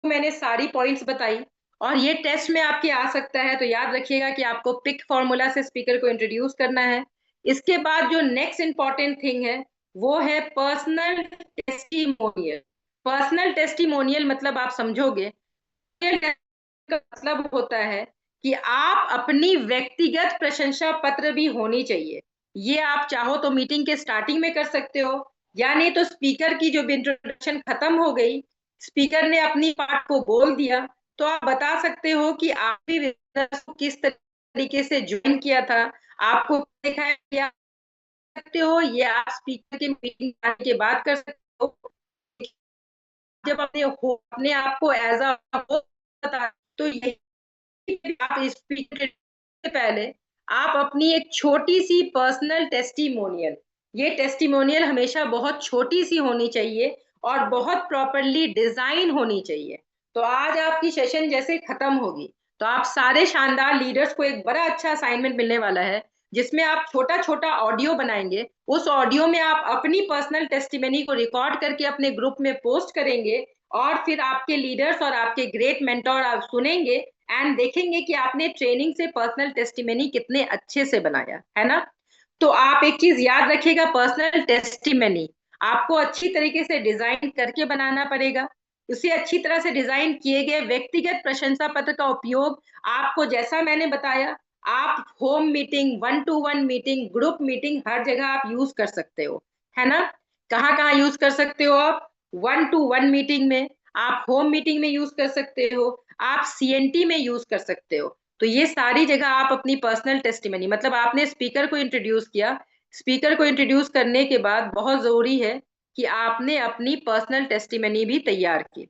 मैंने सारी पॉइंट्स बताई और ये टेस्ट में आपके आ सकता है, तो याद रखिएगा कि आपको पिक फॉर्मूला से स्पीकर को इंट्रोड्यूस करना है। इसके बाद जो नेक्स्ट इंपॉर्टेंट थिंग है वो है पर्सनल टेस्टिमोनियल। पर्सनल टेस्टिमोनियल मतलब आप समझोगे, का मतलब होता है कि आप अपनी व्यक्तिगत प्रशंसा पत्र भी होनी चाहिए। ये आप चाहो तो मीटिंग के स्टार्टिंग में कर सकते हो, या नहीं तो स्पीकर की जो भी इंट्रोडक्शन खत्म हो गई, स्पीकर ने अपनी पार्ट को बोल दिया, तो आप बता सकते हो कि आप भी बिजनेस को किस तरीके से ज्वाइन किया था, आपको देखा है क्या सकते हो। ये आप स्पीकर के मीटिंग के बाद कर सकते हो। जब अपने आप को एज अ बता, तो यही आप स्पीकर से पहले आप अपनी एक छोटी सी पर्सनल टेस्टिमोनियल, ये टेस्टिमोनियल हमेशा बहुत छोटी सी होनी चाहिए और बहुत प्रॉपरली डिजाइन होनी चाहिए। तो आज आपकी सेशन जैसे खत्म होगी, तो आप सारे शानदार लीडर्स को एक बड़ा अच्छा असाइनमेंट मिलने वाला है, जिसमें आप छोटा छोटा ऑडियो बनाएंगे। उस ऑडियो में आप अपनी पर्सनल टेस्टिमनी को रिकॉर्ड करके अपने ग्रुप में पोस्ट करेंगे, और फिर आपके लीडर्स और आपके ग्रेट मेंटोर आप सुनेंगे एंड देखेंगे कि आपने ट्रेनिंग से पर्सनल टेस्टिमनी कितने अच्छे से बनाया है ना। तो आप एक चीज याद रखिएगा, पर्सनल टेस्टिमनी आपको अच्छी तरीके से डिजाइन करके बनाना पड़ेगा। उसे अच्छी तरह से डिजाइन किए गए व्यक्तिगत प्रशंसा पत्र का उपयोग आपको, जैसा मैंने बताया, आप home meeting, one to one meeting, group meeting, हर जगह आप यूज कर सकते हो, है ना। कहाँ कहाँ यूज कर सकते हो आप? वन टू वन मीटिंग में, आप होम मीटिंग में यूज कर सकते हो, आप सीएनटी में यूज कर सकते हो। तो ये सारी जगह आप अपनी पर्सनल टेस्टिमनी, मतलब आपने स्पीकर को इंट्रोड्यूस किया, स्पीकर को इंट्रोड्यूस करने के बाद बहुत जरूरी है कि आपने अपनी पर्सनल टेस्टिमनी भी तैयार की।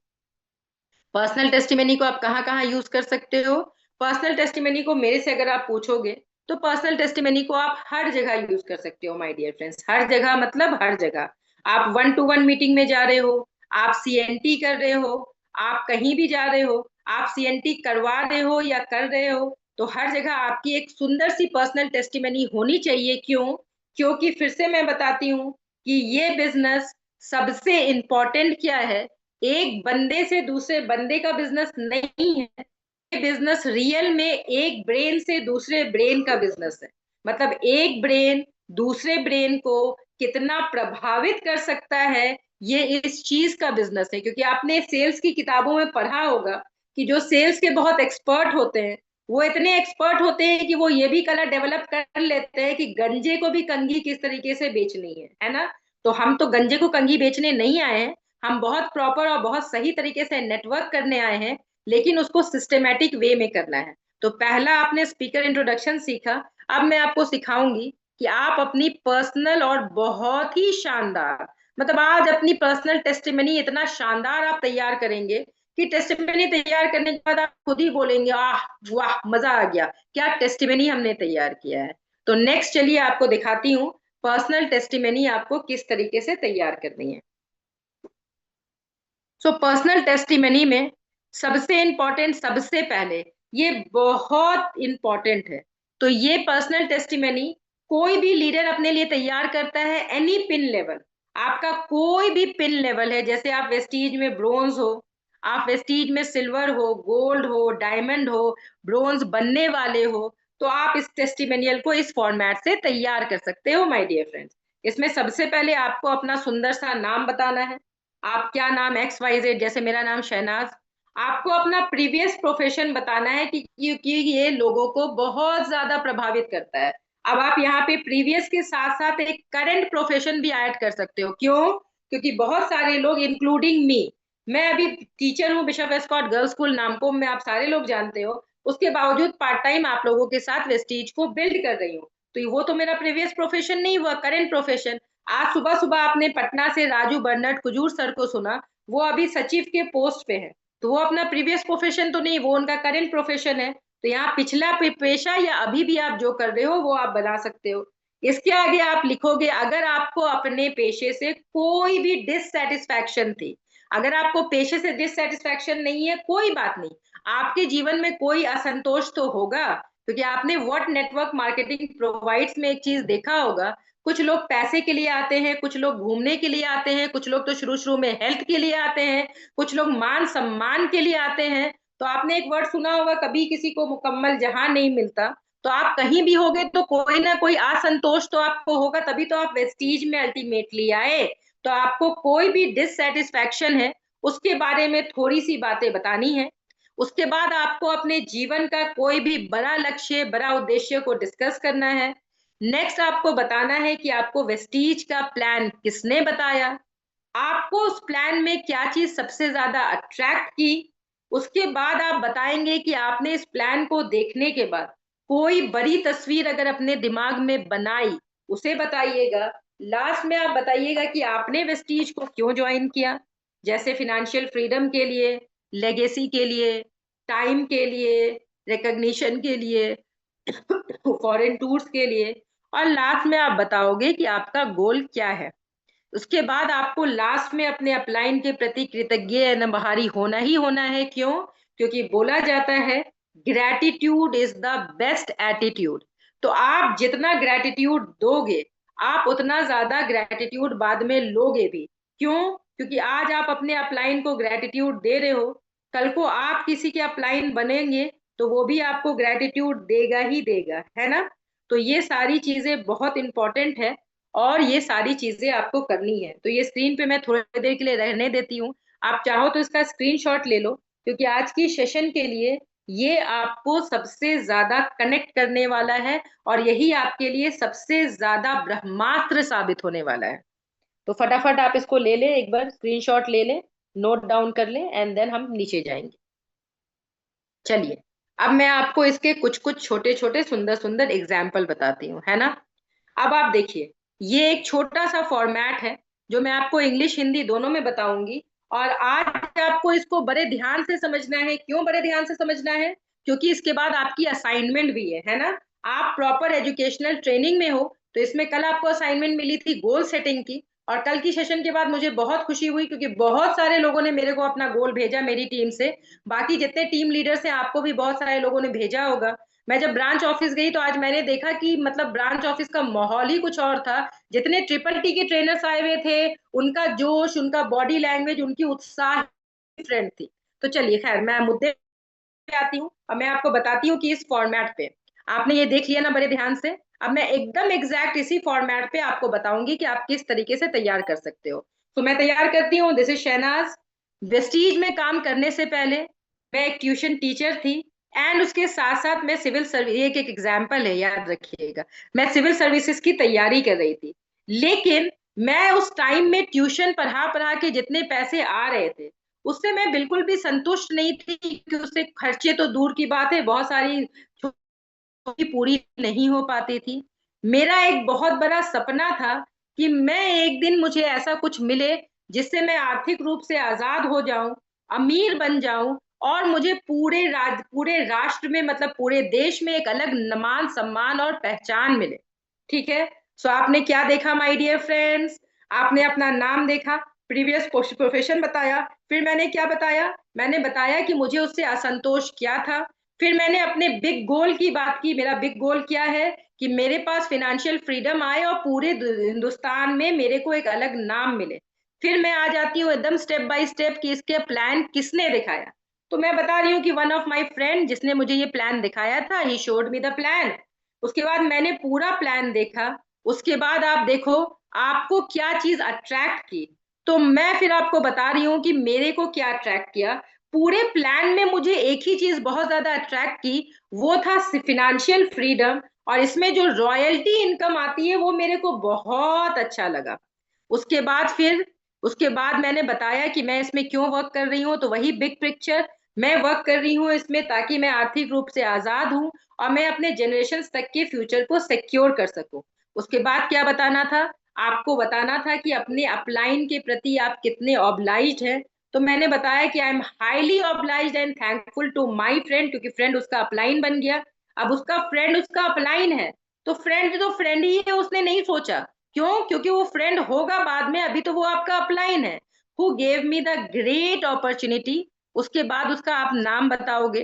पर्सनल टेस्टिमनी को आप कहाँ कहाँ यूज कर सकते हो? पर्सनल टेस्टिमनी को मेरे से अगर आप पूछोगे, तो पर्सनल टेस्टिमनी को आप हर जगह यूज कर सकते हो माय डियर फ्रेंड्स। हर जगह मतलब हर जगह। आप वन टू वन मीटिंग में जा रहे हो, आप सीएनटी कर रहे हो, आप कहीं भी जा रहे हो, आप सीएनटी करवा रहे हो या कर रहे हो, तो हर जगह आपकी एक सुंदर सी पर्सनल टेस्टिमनी होनी चाहिए। क्यों? क्योंकि फिर से मैं बताती हूँ कि ये बिजनेस, सबसे इंपॉर्टेंट क्या है, एक बंदे से दूसरे बंदे का बिजनेस नहीं है। ये बिजनेस रियल में एक ब्रेन से दूसरे ब्रेन का बिजनेस है। मतलब एक ब्रेन दूसरे ब्रेन को कितना प्रभावित कर सकता है, ये इस चीज का बिजनेस है। क्योंकि आपने सेल्स की किताबों में पढ़ा होगा कि जो सेल्स के बहुत एक्सपर्ट होते हैं, वो इतने एक्सपर्ट होते हैं कि वो ये भी कला डेवलप कर लेते हैं कि गंजे को भी कंघी किस तरीके से बेचनी है ना। तो हम तो गंजे को कंघी बेचने नहीं आए हैं, हम बहुत प्रॉपर और बहुत सही तरीके से नेटवर्क करने आए हैं, लेकिन उसको सिस्टेमेटिक वे में करना है। तो पहला आपने स्पीकर इंट्रोडक्शन सीखा, अब मैं आपको सिखाऊंगी कि आप अपनी पर्सनल और बहुत ही शानदार, मतलब आज अपनी पर्सनल टेस्टिमनी इतना शानदार आप तैयार करेंगे कि टेस्टिमनी तैयार करने के बाद आप खुद ही बोलेंगे, आह वाह मजा आ गया, क्या टेस्टिमनी हमने तैयार किया है। तो नेक्स्ट चलिए आपको दिखाती हूँ पर्सनल टेस्टिमनी आपको किस तरीके से तैयार करनी है। सो पर्सनल टेस्टिमनी में सबसे इंपॉर्टेंट, सबसे पहले, ये बहुत इंपॉर्टेंट है। तो ये पर्सनल टेस्टिमनी कोई भी लीडर अपने लिए तैयार करता है, एनी पिन लेवल, आपका कोई भी पिन लेवल है, जैसे आप वेस्टीज में ब्रोंज हो, आप वेस्टीज में सिल्वर हो, गोल्ड हो, डायमंड हो, ब्रोंज बनने वाले हो, तो आप इस टेस्टिमोनियल को इस फॉर्मेट से तैयार कर सकते हो माय डियर फ्रेंड्स। इसमें सबसे पहले आपको अपना सुंदर सा नाम बताना है। आप क्या नाम, एक्स वाई जेड, जैसे मेरा नाम शहनाज। आपको अपना प्रीवियस प्रोफेशन बताना है कि क्योंकि ये लोगों को बहुत ज्यादा प्रभावित करता है। अब आप यहाँ पे प्रीवियस के साथ साथ एक करंट प्रोफेशन भी ऐड कर सकते हो। क्यों? क्योंकि बहुत सारे लोग इंक्लूडिंग मी, मैं अभी टीचर हूँ बिशप वेस्टकॉट गर्ल्स स्कूल नामको में, आप सारे लोग जानते हो, उसके बावजूद पार्ट टाइम आप लोगों के साथ वेस्टीज को बिल्ड कर रही हूँ। तो वो तो मेरा प्रीवियस प्रोफेशन नहीं हुआ, करंट प्रोफेशन। आज सुबह सुबह आपने पटना से राजू बर्नट कुजूर सर को सुना, वो अभी सचिव के पोस्ट पे है, तो वो अपना प्रीवियस प्रोफेशन तो नहीं, वो उनका करंट प्रोफेशन है। तो यहाँ पिछला पेशा या अभी भी आप जो कर रहे हो वो आप बना सकते हो। इसके आगे आप लिखोगे, अगर आपको अपने पेशे से कोई भी डिससेटिस्फैक्शन थी, अगर आपको पेशे से डिससेटिस्फैक्शन नहीं है, कोई बात नहीं, आपके जीवन में कोई असंतोष तो होगा, क्योंकि आपने व्हाट नेटवर्क मार्केटिंग प्रोवाइड्स में एक चीज देखा होगा, कुछ लोग पैसे के लिए आते हैं, कुछ लोग घूमने के लिए आते हैं, कुछ लोग तो शुरू-शुरू में हेल्थ के लिए आते हैं, कुछ लोग मान-सम्मान के लिए आते हैं। तो आपने एक वर्ड सुना होगा, कभी किसी को मुकम्मल जहां नहीं मिलता। तो आप कहीं भी होगे तो कोई ना कोई असंतोष तो आपको होगा, तभी तो आप वेस्टीज में अल्टीमेटली आए। तो आपको कोई भी डिससैटिस्फैक्शन है, उसके बारे में थोड़ी सी बातें बतानी है। उसके बाद आपको अपने जीवन का कोई भी बड़ा लक्ष्य, बड़ा उद्देश्य को डिस्कस करना है। नेक्स्ट आपको बताना है कि आपको वेस्टीज का प्लान किसने बताया, आपको उस प्लान में क्या चीज सबसे ज्यादा अट्रैक्ट की। उसके बाद आप बताएंगे कि आपने इस प्लान को देखने के बाद कोई बड़ी तस्वीर अगर अपने दिमाग में बनाई, उसे बताइएगा। लास्ट में आप बताइएगा कि आपने वेस्टीज को क्यों ज्वाइन किया, जैसे फिनेंशियल फ्रीडम के लिए, लेगेसी के लिए, टाइम के लिए, रिकॉग्निशन के लिए, फॉरेन टूर्स के लिए, और लास्ट में आप बताओगे कि आपका गोल क्या है। उसके बाद आपको लास्ट में अपने अपलाइन के प्रति कृतज्ञ नमहारी होना ही होना है। क्यों? क्योंकि बोला जाता है gratitude is the best attitude. तो आप जितना ग्रैटिट्यूड दोगे, आप उतना ज्यादा ग्रैटिट्यूड बाद में लोगे भी। क्यों? क्योंकि आज आप अपने अपलाइन को ग्रैटिट्यूड दे रहे हो, कल को आप किसी के अपलाइन बनेंगे तो वो भी आपको ग्रैटिट्यूड देगा ही देगा, है ना। तो ये सारी चीजें बहुत इंपॉर्टेंट है और ये सारी चीजें आपको करनी है। तो ये स्क्रीन पे मैं थोड़ी देर के लिए रहने देती हूँ, आप चाहो तो इसका स्क्रीनशॉट ले लो, क्योंकि आज की सेशन के लिए ये आपको सबसे ज्यादा कनेक्ट करने वाला है और यही आपके लिए सबसे ज्यादा ब्रह्मास्त्र साबित होने वाला है। तो फटाफट आप इसको ले ले, एक बार स्क्रीनशॉट ले ले, नोट डाउन कर ले, एंड देन हम नीचे जाएंगे। चलिए, अब मैं आपको इसके कुछ कुछ छोटे छोटे सुंदर सुंदर एग्जाम्पल बताती हूँ, है ना। अब आप देखिए, ये एक छोटा सा फॉर्मेट है जो मैं आपको इंग्लिश हिंदी दोनों में बताऊंगी। और आज आपको इसको बड़े ध्यान से समझना है। क्यों बड़े ध्यान से समझना है? क्योंकि इसके बाद आपकी असाइनमेंट भी है ना। आप प्रॉपर एजुकेशनल ट्रेनिंग में हो, तो इसमें कल आपको असाइनमेंट मिली थी गोल सेटिंग की, और कल की सेशन के बाद मुझे बहुत खुशी हुई क्योंकि बहुत सारे लोगों ने मेरे को अपना गोल भेजा मेरी टीम से। बाकी जितने टीम लीडर्स हैं, आपको भी बहुत सारे लोगों ने भेजा होगा। मैं जब ब्रांच ऑफिस गई तो आज मैंने देखा कि मतलब ब्रांच ऑफिस का माहौल ही कुछ और था। जितने ट्रिपल टी के ट्रेनर्स आए हुए थे, उनका जोश, उनका बॉडी लैंग्वेज, उनकी उत्साह डिफरेंट थी। तो चलिए, खैर मैं मुद्दे पे आती हूँ और मैं आपको बताती हूँ कि इस फॉर्मेट पे आपने ये देख लिया ना बड़े ध्यान से। अब मैं एकदम एग्जैक्ट इसी फॉर्मेट पे आपको बताऊंगी कि आप किस तरीके से तैयार कर सकते हो। तो मैं तैयार करती हूँ। This is Shehnaaz. वेस्टीज में काम करने से पहले मैं एक ट्यूशन टीचर थी, एंड उसके साथ साथ मैं सिविल सर्विस, एक एग्जाम्पल है याद रखिएगा, मैं सिविल सर्विसेज की तैयारी कर रही थी। लेकिन मैं उस टाइम में ट्यूशन पढ़ा पढ़ा के जितने पैसे आ रहे थे, उससे मैं बिल्कुल भी संतुष्ट नहीं थी, कि उससे खर्चे तो दूर की बात है, बहुत सारी छोटी पूरी नहीं हो पाती थी। मेरा एक बहुत बड़ा सपना था कि मैं एक दिन, मुझे ऐसा कुछ मिले जिससे मैं आर्थिक रूप से आजाद हो जाऊं, अमीर बन जाऊं, और मुझे पूरे राष्ट्र में, मतलब पूरे देश में एक अलग मान सम्मान और पहचान मिले। ठीक है। सो आपने क्या देखा माय डियर फ्रेंड्स? आपने अपना नाम देखा, प्रीवियस प्रोफेशन बताया, फिर मैंने क्या बताया? मैंने बताया कि मुझे उससे असंतोष क्या था। फिर मैंने अपने बिग गोल की बात की। मेरा बिग गोल क्या है? कि मेरे पास फिनेंशियल फ्रीडम आए और पूरे हिंदुस्तान में मेरे को एक अलग नाम मिले। फिर मैं आ जाती हूँ एकदम स्टेप बाय स्टेप कि इसके प्लान किसने दिखाया। तो मैं बता रही हूँ कि वन ऑफ माय फ्रेंड, जिसने मुझे ये प्लान दिखाया था, he showed me the plan. उसके बाद मैंने पूरा प्लान देखा। उसके बाद आप देखो आपको क्या चीज अट्रैक्ट की। तो मैं फिर आपको बता रही हूँ कि मेरे को क्या अट्रैक्ट किया। पूरे प्लान में मुझे एक ही चीज बहुत ज्यादा अट्रैक्ट की, वो था फिनेंशियल फ्रीडम। और इसमें जो रॉयल्टी इनकम आती है वो मेरे को बहुत अच्छा लगा। उसके बाद फिर उसके बाद मैंने बताया कि मैं इसमें क्यों वर्क कर रही हूँ। तो वही बिग पिक्चर, मैं वर्क कर रही हूँ इसमें ताकि मैं आर्थिक रूप से आजाद हूँ और मैं अपने जनरेशन तक के फ्यूचर को सिक्योर कर सकूं। उसके बाद क्या बताना था? आपको बताना था कि अपने अपलाइन के प्रति आप कितने ऑब्लाइज्ड हैं। तो मैंने बताया कि I am highly obliged and thankful to my friend, क्योंकि फ्रेंड उसका अपलाइन बन गया। अब उसका फ्रेंड उसका अपलाइन है, तो फ्रेंड ही है, उसने नहीं सोचा। क्यों? क्योंकि वो फ्रेंड होगा बाद में, अभी तो वो आपका अपलाइन है। Who gave me the great opportunity. उसके बाद उसका आप नाम बताओगे,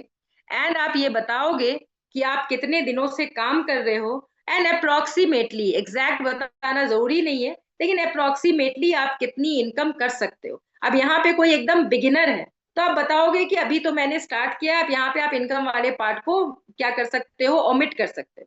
एंड आप ये बताओगे कि आप कितने दिनों से काम कर रहे हो, एंड अप्रोक्सीमेटली, एग्जैक्ट बताना जरूरी नहीं है, लेकिन अप्रोक्सीमेटली आप कितनी इनकम कर सकते हो। अब यहाँ पे कोई एकदम बिगिनर है तो आप बताओगे कि अभी तो मैंने स्टार्ट किया है, अब यहाँ पे आप इनकम वाले पार्ट को क्या कर सकते हो, ओमिट कर सकते हो।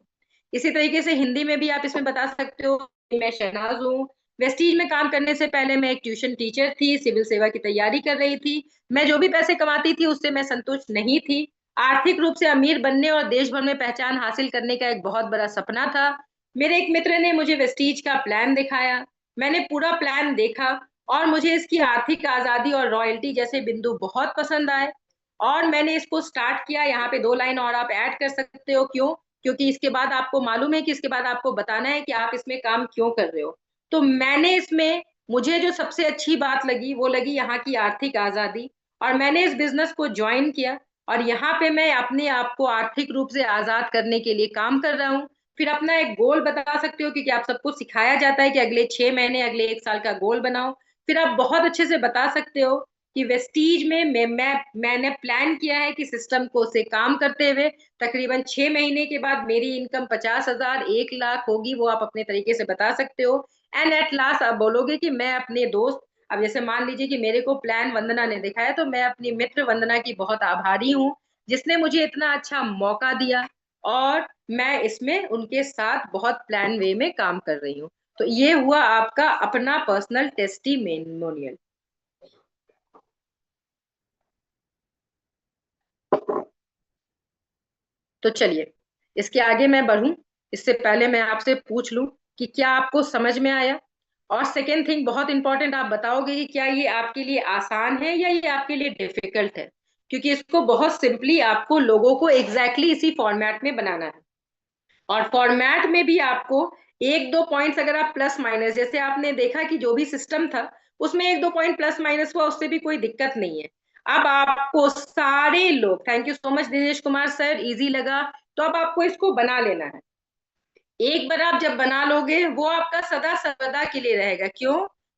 इसी तरीके से हिंदी में भी आप इसमें बता सकते हो, मैं शहनाज हूँ, वेस्टीज में काम करने से पहले मैं एक ट्यूशन टीचर थी, सिविल सेवा की तैयारी कर रही थी, मैं जो भी पैसे कमाती थी उससे मैं संतुष्ट नहीं थी। आर्थिक रूप से अमीर बनने और देश भर में पहचान हासिल करने का एक बहुत बड़ा सपना था। मेरे एक मित्र ने मुझे वेस्टीज का प्लान दिखाया, मैंने पूरा प्लान देखा और मुझे इसकी आर्थिक आजादी और रॉयल्टी जैसे बिंदु बहुत पसंद आए और मैंने इसको स्टार्ट किया। यहाँ पे 2 लाइन और आप ऐड कर सकते हो, क्यों? क्योंकि इसके बाद आपको मालूम है कि इसके बाद आपको बताना है कि आप इसमें काम क्यों कर रहे हो। तो मैंने इसमें, मुझे जो सबसे अच्छी बात लगी वो लगी यहाँ की आर्थिक आजादी, और मैंने इस बिजनेस को ज्वाइन किया और यहाँ पे मैं अपने आप को आर्थिक रूप से आजाद करने के लिए काम कर रहा हूँ। फिर अपना एक गोल बता सकते हो, क्योंकि आप सबको सिखाया जाता है कि अगले 6 महीने, अगले 1 साल का गोल बनाओ। फिर आप बहुत अच्छे से बता सकते हो कि वेस्टीज में मैंने प्लान किया है कि सिस्टम को से काम करते हुए तकरीबन 6 महीने के बाद मेरी इनकम 50,000, 1 लाख होगी, वो आप अपने तरीके से बता सकते हो। एंड एट लास्ट आप बोलोगे कि मैं अपने दोस्त, अब जैसे मान लीजिए कि मेरे को प्लान वंदना ने दिखाया, तो मैं अपनी मित्र वंदना की बहुत आभारी हूँ जिसने मुझे इतना अच्छा मौका दिया और मैं इसमें उनके साथ बहुत प्लान वे में काम कर रही हूँ। तो ये हुआ आपका अपना पर्सनल टेस्टिमोनियल। तो चलिए इसके आगे मैं बढ़ूं, इससे पहले मैं आपसे पूछ लूं कि क्या आपको समझ में आया। और सेकेंड थिंग बहुत इंपॉर्टेंट, आप बताओगे कि क्या ये आपके लिए आसान है या ये आपके लिए डिफिकल्ट है, क्योंकि इसको बहुत सिंपली आपको लोगों को एग्जैक्टली exactly इसी फॉर्मेट में बनाना है। और फॉर्मेट में भी आपको 1-2 पॉइंट्स, अगर आप प्लस माइनस, जैसे आपने देखा कि जो भी सिस्टम था उसमें 1-2 पॉइंट प्लस माइनस हुआ, उससे भी कोई दिक्कत नहीं है। अब आपको सारे लोग, thank you so much Dinesh Kumar sir, easy लगा। तो अब आपको इसको बना लेना है। एक बार आप जब बना लोगे वो आपका सदा सर्वदा के लिए रहेगा, क्यों?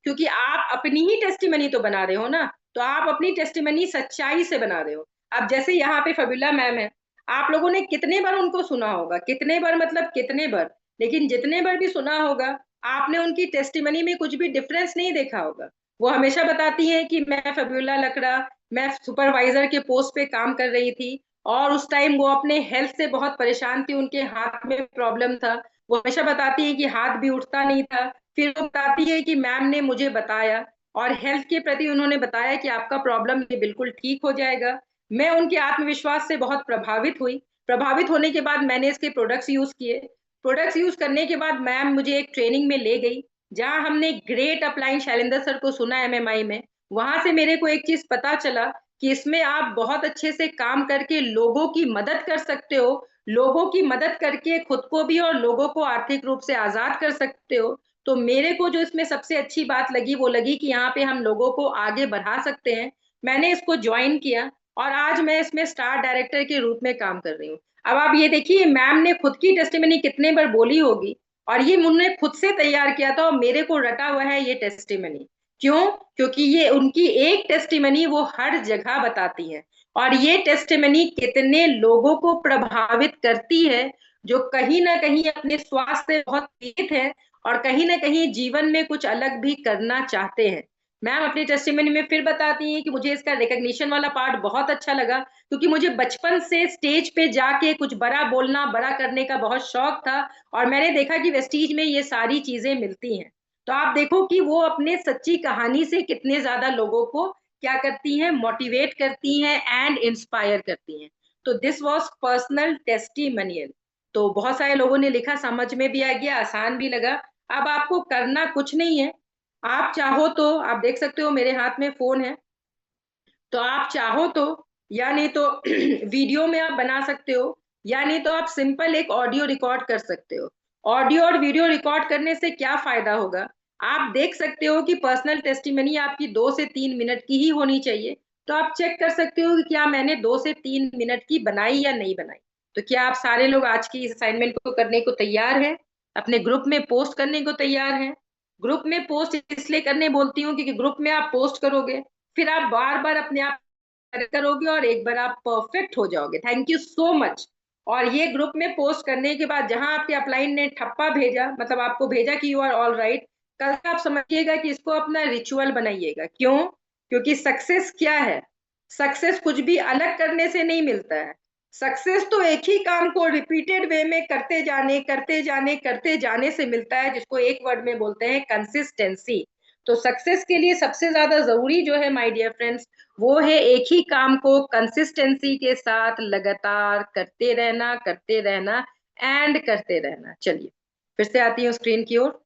क्योंकि आप अपनी ही टेस्टिमनी तो बना रहे हो ना, तो आप अपनी टेस्टिमनी सच्चाई से बना रहे हो। अब जैसे यहाँ पे फबीला मैम है, आप लोगों ने कितने बार उनको सुना होगा, कितने बार मतलब कितने बार, लेकिन जितने बार भी सुना होगा आपने उनकी टेस्टिमनी में कुछ भी डिफरेंस नहीं देखा होगा। वो हमेशा बताती हैं कि मैं फबीला लकड़ा, मैं सुपरवाइजर के पोस्ट पे काम कर रही थी और उस टाइम वो अपने हेल्थ से बहुत परेशान थी, उनके हाथ में प्रॉब्लम था। वो हमेशा बताती है कि हाथ भी उठता नहीं था। फिर वो बताती है कि मैम ने मुझे बताया और हेल्थ के प्रति उन्होंने बताया कि आपका प्रॉब्लम ये बिल्कुल ठीक हो जाएगा। मैं उनके आत्मविश्वास से बहुत प्रभावित हुई। प्रभावित होने के बाद मैंने इसके प्रोडक्ट्स यूज किए। प्रोडक्ट्स यूज करने के बाद मैम मुझे एक ट्रेनिंग में ले गई, जहां हमने ग्रेट अपलाइन शैलेंद्र सर को सुना एमएमआई में। वहां से मेरे को एक चीज पता चला कि इसमें आप बहुत अच्छे से काम करके लोगों की मदद कर सकते हो, लोगों की मदद करके खुद को भी और लोगों को आर्थिक रूप से आजाद कर सकते हो। तो मेरे को जो इसमें सबसे अच्छी बात लगी वो लगी कि यहाँ पे हम लोगों को आगे बढ़ा सकते हैं। मैंने इसको ज्वाइन किया और आज मैं इसमें स्टार डायरेक्टर के रूप में काम कर रही हूँ। अब आप ये देखिए मैम ने खुद की टेस्टिमनी कितने बार बोली होगी, और ये उन्होंने खुद से तैयार किया था और मेरे को रटा हुआ है ये टेस्टिमनी। क्यों? क्योंकि ये उनकी एक टेस्टिमनी वो हर जगह बताती है, और ये टेस्टिमनी कितने लोगों को प्रभावित करती है जो कहीं ना कहीं अपने स्वास्थ्य से बहुत पीड़ित है और कहीं ना कहीं जीवन में कुछ अलग भी करना चाहते हैं। मैम अपनी टेस्टिमनी में फिर बताती हैं कि मुझे इसका रिकग्निशन वाला पार्ट बहुत अच्छा लगा, क्योंकि मुझे बचपन से स्टेज पे जाके कुछ बड़ा बोलना, बड़ा करने का बहुत शौक था, और मैंने देखा कि वेस्टीज में ये सारी चीजें मिलती हैं। तो आप देखो कि वो अपने सच्ची कहानी से कितने ज्यादा लोगों को क्या करती हैं, मोटिवेट करती हैं एंड इंस्पायर करती हैं। तो दिस वाज पर्सनल टेस्टिमोनियल। तो बहुत सारे लोगों ने लिखा, समझ में भी आ गया, आसान भी लगा। अब आपको करना कुछ नहीं है, आप चाहो तो आप देख सकते हो मेरे हाथ में फोन है, तो आप चाहो तो, या नहीं तो वीडियो में आप बना सकते हो, या नहीं तो आप सिंपल एक ऑडियो रिकॉर्ड कर सकते हो। ऑडियो और वीडियो रिकॉर्ड करने से क्या फायदा होगा, आप देख सकते हो कि पर्सनल टेस्टिमनी आपकी 2 से 3 मिनट की ही होनी चाहिए। तो आप चेक कर सकते हो कि क्या मैंने 2 से 3 मिनट की बनाई या नहीं बनाई। तो क्या आप सारे लोग आज की इस असाइनमेंट को करने को तैयार हैं, अपने ग्रुप में पोस्ट करने को तैयार हैं? ग्रुप में पोस्ट इसलिए करने बोलती हूँ क्योंकि ग्रुप में आप पोस्ट करोगे, फिर आप बार बार अपने आप करोगे और एक बार आप परफेक्ट हो जाओगे। Thank you so much. और ये ग्रुप में पोस्ट करने के बाद जहां आपके अपलाइन ने ठप्पा भेजा, मतलब आपको भेजा कि यू आर ऑल राइट, कल आप समझिएगा कि इसको अपना रिचुअल बनाइएगा। क्यों? क्योंकि सक्सेस क्या है? सक्सेस कुछ भी अलग करने से नहीं मिलता है। सक्सेस तो एक ही काम को रिपीटेड वे में करते जाने करते जाने करते जाने से मिलता है, जिसको एक वर्ड में बोलते हैं कंसिस्टेंसी। तो सक्सेस के लिए सबसे ज्यादा जरूरी जो है माय डियर फ्रेंड्स, वो है एक ही काम को कंसिस्टेंसी के साथ लगातार करते रहना एंड करते रहना। चलिए फिर से आती हूँ स्क्रीन की ओर।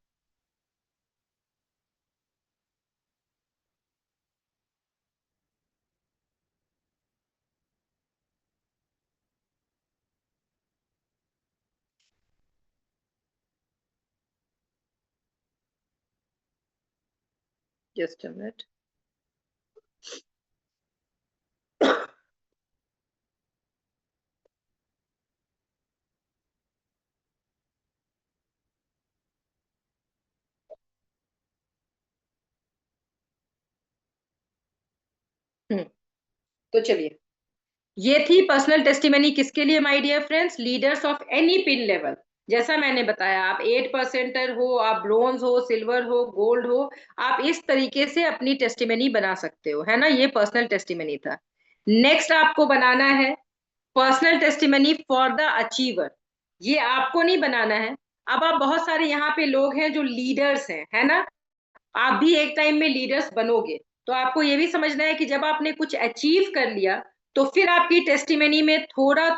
Just a minute. तो चलिए, ये थी पर्सनल टेस्टिमनी किसके लिए my dear friends? Leaders of any pin level. जैसा मैंने बताया, आप 8% हो, आप ब्रोंज हो, सिल्वर हो, गोल्ड हो, आप इस तरीके से अपनी टेस्टिमनी बना सकते हो, है ना। ये पर्सनल टेस्टिमनी था। नेक्स्ट आपको बनाना है personal testimony for the achiever. ये आपको नहीं बनाना है। अब आप बहुत सारे यहाँ पे लोग हैं जो लीडर्स हैं, है ना। आप भी एक टाइम में लीडर्स बनोगे, तो आपको ये भी समझना है कि जब आपने कुछ अचीव कर लिया, तो फिर आपकी टेस्टिमनी में थोड़ा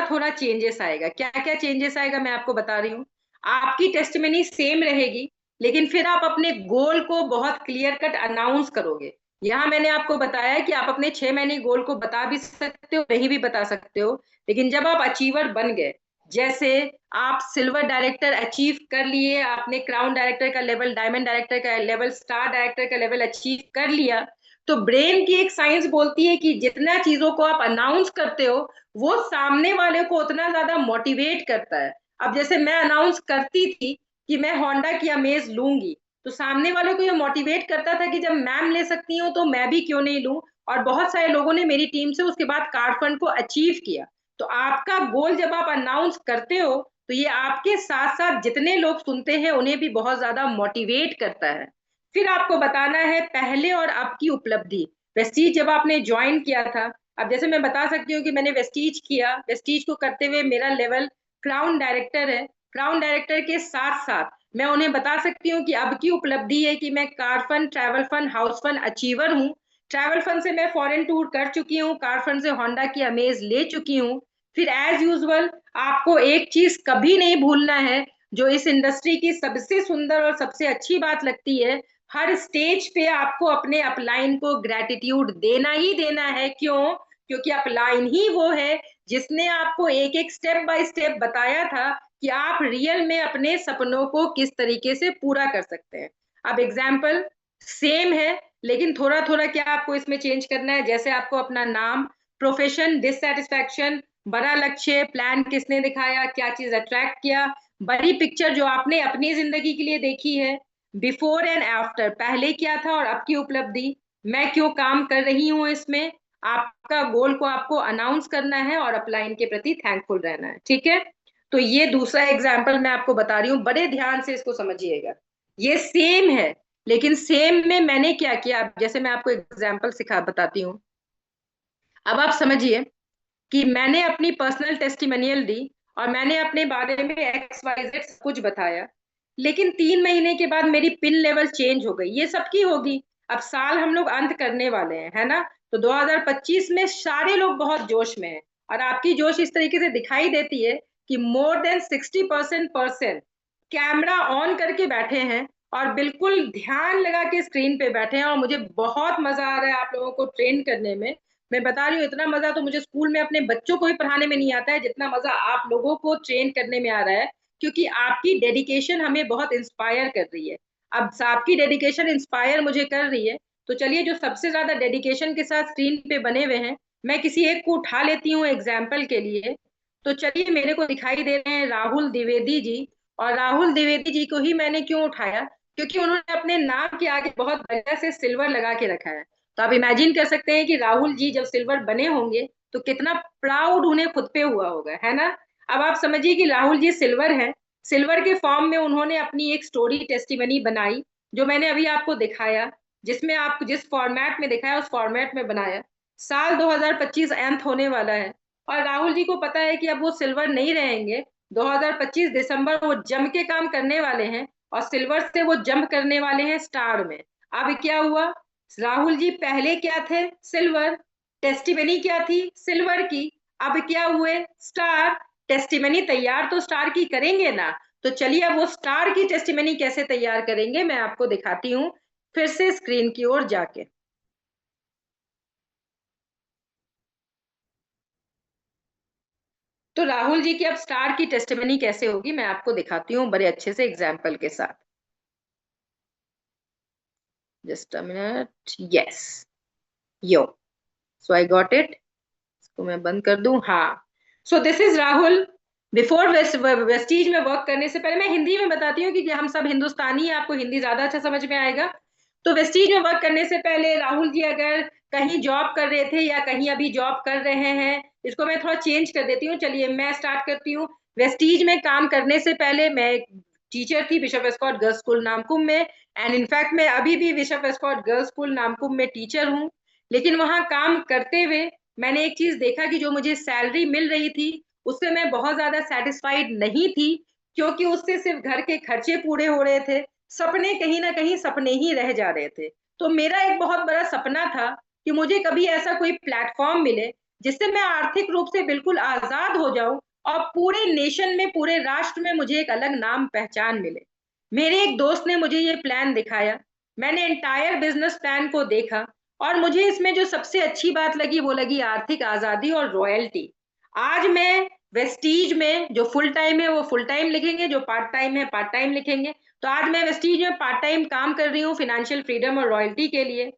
थोड़ा चेंजेस आएगा। क्या क्या चेंजेस आएगा मैं आपको बता रही हूँ। आपकी टेस्टिमनी सेम रहेगी, लेकिन फिर आप अपने गोल को बहुत क्लियर कट अनाउंस करोगे। यहाँ मैंने आपको बताया कि आप अपने 6 महीने गोल को बता भी सकते हो, नहीं भी बता सकते हो, लेकिन जब आप अचीवर बन गए, जैसे आप सिल्वर डायरेक्टर अचीव कर लिए, आपने क्राउन डायरेक्टर का लेवल, डायमंड डायरेक्टर का लेवल, स्टार डायरेक्टर का लेवल अचीव कर लिया, तो ब्रेन की एक साइंस बोलती है कि जितना चीजों को आप अनाउंस करते हो, वो सामने वाले को उतना ज्यादा मोटिवेट करता है। अब जैसे मैं अनाउंस करती थी कि मैं होंडा की अमेज लूंगी, तो सामने वाले को ये मोटिवेट करता था कि जब मैम ले सकती हूँ तो मैं भी क्यों नहीं लूं। और बहुत सारे लोगों ने मेरी टीम से उसके बाद कार फंड को अचीव किया। तो आपका गोल जब आप अनाउंस करते हो, तो ये आपके साथ साथ जितने लोग सुनते हैं उन्हें भी बहुत ज्यादा मोटिवेट करता है। फिर आपको बताना है पहले और अब की उपलब्धि। वेस्टीज जब आपने ज्वाइन किया था, अब जैसे मैं बता सकती हूँ कि मैंने वेस्टीज किया, वेस्टीज को करते हुए मेरा लेवल क्राउन डायरेक्टर है। क्राउन डायरेक्टर के साथ साथ मैं उन्हें बता सकती हूँ कि अब की उपलब्धि है कि मैं car fund, travel fund, house fund achiever हूँ। ट्रैवल फंड से मैं फॉरेन टूर कर चुकी हूँ, कार फंड से होंडा की अमेज ले चुकी हूँ। फिर एज यूजुअल आपको एक चीज कभी नहीं भूलना है, जो इस इंडस्ट्री की सबसे सुंदर और सबसे अच्छी बात लगती है, हर स्टेज पे आपको अपने अपलाइन को ग्रेटिट्यूड देना ही देना है। क्यों? क्योंकि अपलाइन ही वो है जिसने आपको एक एक स्टेप बाय स्टेप बताया था कि आप रियल में अपने सपनों को किस तरीके से पूरा कर सकते हैं। अब एग्जाम्पल सेम है, लेकिन थोड़ा थोड़ा क्या आपको इसमें चेंज करना है। जैसे आपको अपना नाम, प्रोफेशन, डिससेटिस्फैक्शन, बड़ा लक्ष्य, प्लान किसने दिखाया, क्या चीज अट्रैक्ट किया, बड़ी पिक्चर जो आपने अपनी जिंदगी के लिए देखी है, बिफोर एंड आफ्टर, पहले क्या था और अब की उपलब्धि, मैं क्यों काम कर रही हूँ इसमें, आपका गोल को आपको अनाउंस करना है और अपलाइन के प्रति थैंकफुल रहना है। ठीक है। तो ये दूसरा एग्जाम्पल मैं आपको बता रही हूँ, बड़े ध्यान से इसको समझिएगा। ये सेम है, लेकिन सेम में मैंने क्या किया, जैसे मैं आपको एग्जाम्पल सिखा बताती हूँ। अब आप समझिए कि मैंने अपनी पर्सनल टेस्टिमोनियल दी और मैंने अपने बारे में एक्स वाई जेड सब कुछ बताया, लेकिन 3 महीने के बाद मेरी पिन लेवल चेंज हो गई। ये सबकी होगी। अब साल हम लोग अंत करने वाले हैं, है ना। तो 2025 में सारे लोग बहुत जोश में हैं, और आपकी जोश इस तरीके से दिखाई देती है कि मोर देन 60% कैमरा ऑन करके बैठे हैं और बिल्कुल ध्यान लगा के स्क्रीन पे बैठे हैं, और मुझे बहुत मजा आ रहा है आप लोगों को ट्रेन करने में। मैं बता रही हूँ, इतना मजा तो मुझे स्कूल में अपने बच्चों को ही पढ़ाने में नहीं आता है, जितना मजा आप लोगों को ट्रेन करने में आ रहा है। क्योंकि आपकी डेडिकेशन हमें बहुत इंस्पायर कर रही है। अब आपकी डेडिकेशन इंस्पायर मुझे कर रही है, तो चलिए जो सबसे ज्यादा डेडिकेशन के साथ स्क्रीन पे बने हुए हैं, मैं किसी एक को उठा लेती हूँ एग्जाम्पल के लिए। तो चलिए, मेरे को दिखाई दे रहे हैं राहुल द्विवेदी जी। और राहुल द्विवेदी जी को ही मैंने क्यों उठाया? क्योंकि उन्होंने अपने नाम के आगे बहुत बढ़िया से सिल्वर लगा के रखा है। तो आप इमेजिन कर सकते हैं कि राहुल जी जब सिल्वर बने होंगे, तो कितना प्राउड उन्हें खुद पे हुआ होगा, है ना। अब आप समझिए कि राहुल जी सिल्वर है, सिल्वर के फॉर्म में उन्होंने अपनी एक स्टोरी टेस्टिमनी बनाई, जो मैंने अभी आपको दिखाया, जिसमें आप जिस फॉर्मेट में दिखाया उस फॉर्मेट में बनाया। साल 2025 एंथ होने वाला है और राहुल जी को पता है कि अब वो सिल्वर नहीं रहेंगे। 2025 दिसंबर वो जम के काम करने वाले हैं और सिल्वर से वो जंप करने वाले हैं स्टार में। अब क्या हुआ, राहुल जी पहले क्या थे, सिल्वर, टेस्टिमनी क्या थी, सिल्वर की, अब क्या हुए, स्टार। टेस्टिमनी तैयार तो स्टार की करेंगे ना, तो चलिए अब वो स्टार की टेस्टिमनी कैसे तैयार करेंगे मैं आपको दिखाती हूँ, फिर से स्क्रीन की ओर जाके। तो राहुल जी की अब स्टार की टेस्टिमनी कैसे होगी मैं आपको दिखाती हूँ बड़े अच्छे से एग्जाम्पल के साथ। Just a minute, yes, yo, so I got it. इसको मैं बंद कर दूं, हाँ। So this is Rahul before Vestige में वर्क करने से पहले। मैं हिंदी में बताती हूँ कि हम सब हिंदुस्तानी हैं, आपको हिंदी ज्यादा अच्छा समझ में आएगा। तो वेस्टीज में वर्क करने से पहले राहुल जी अगर कहीं जॉब कर रहे थे या कहीं अभी जॉब कर रहे हैं, इसको मैं थोड़ा चेंज कर देती हूँ, चलिए मैं स्टार्ट करती हूँ। वेस्टीज में काम करने से पहले मैं एक टीचर थी Bishop Escott girls school Namkum में, एंड इनफैक्ट मैं अभी भी Bishop Escott girls school Namkum में टीचर हूँ। लेकिन वहां काम करते हुए मैंने एक चीज देखा कि जो मुझे सैलरी मिल रही थी उससे मैं बहुत ज्यादा सेटिस्फाइड नहीं थी, क्योंकि उससे सिर्फ घर के खर्चे पूरे हो रहे थे, सपने कहीं ना कहीं सपने ही रह जा रहे थे। तो मेरा एक बहुत बड़ा सपना था कि मुझे कभी ऐसा कोई प्लेटफॉर्म मिले जिससे मैं आर्थिक रूप से बिल्कुल आजाद हो जाऊं और पूरे नेशन में, पूरे राष्ट्र में मुझे एक अलग नाम पहचान मिले। मेरे एक दोस्त ने मुझे ये प्लान दिखाया, मैंने एंटायर बिजनेस प्लान को देखा और मुझे इसमें जो सबसे अच्छी बात लगी वो लगी आर्थिक आजादी और रॉयल्टी। आज मैं वेस्टीज में जो फुल टाइम है वो फुल टाइम लिखेंगे, जो पार्ट टाइम है पार्ट टाइम लिखेंगे। तो आज मैं वेस्टीज में पार्ट टाइम काम कर रही हूँ फाइनेंशियल फ्रीडम और रॉयल्टी के लिए।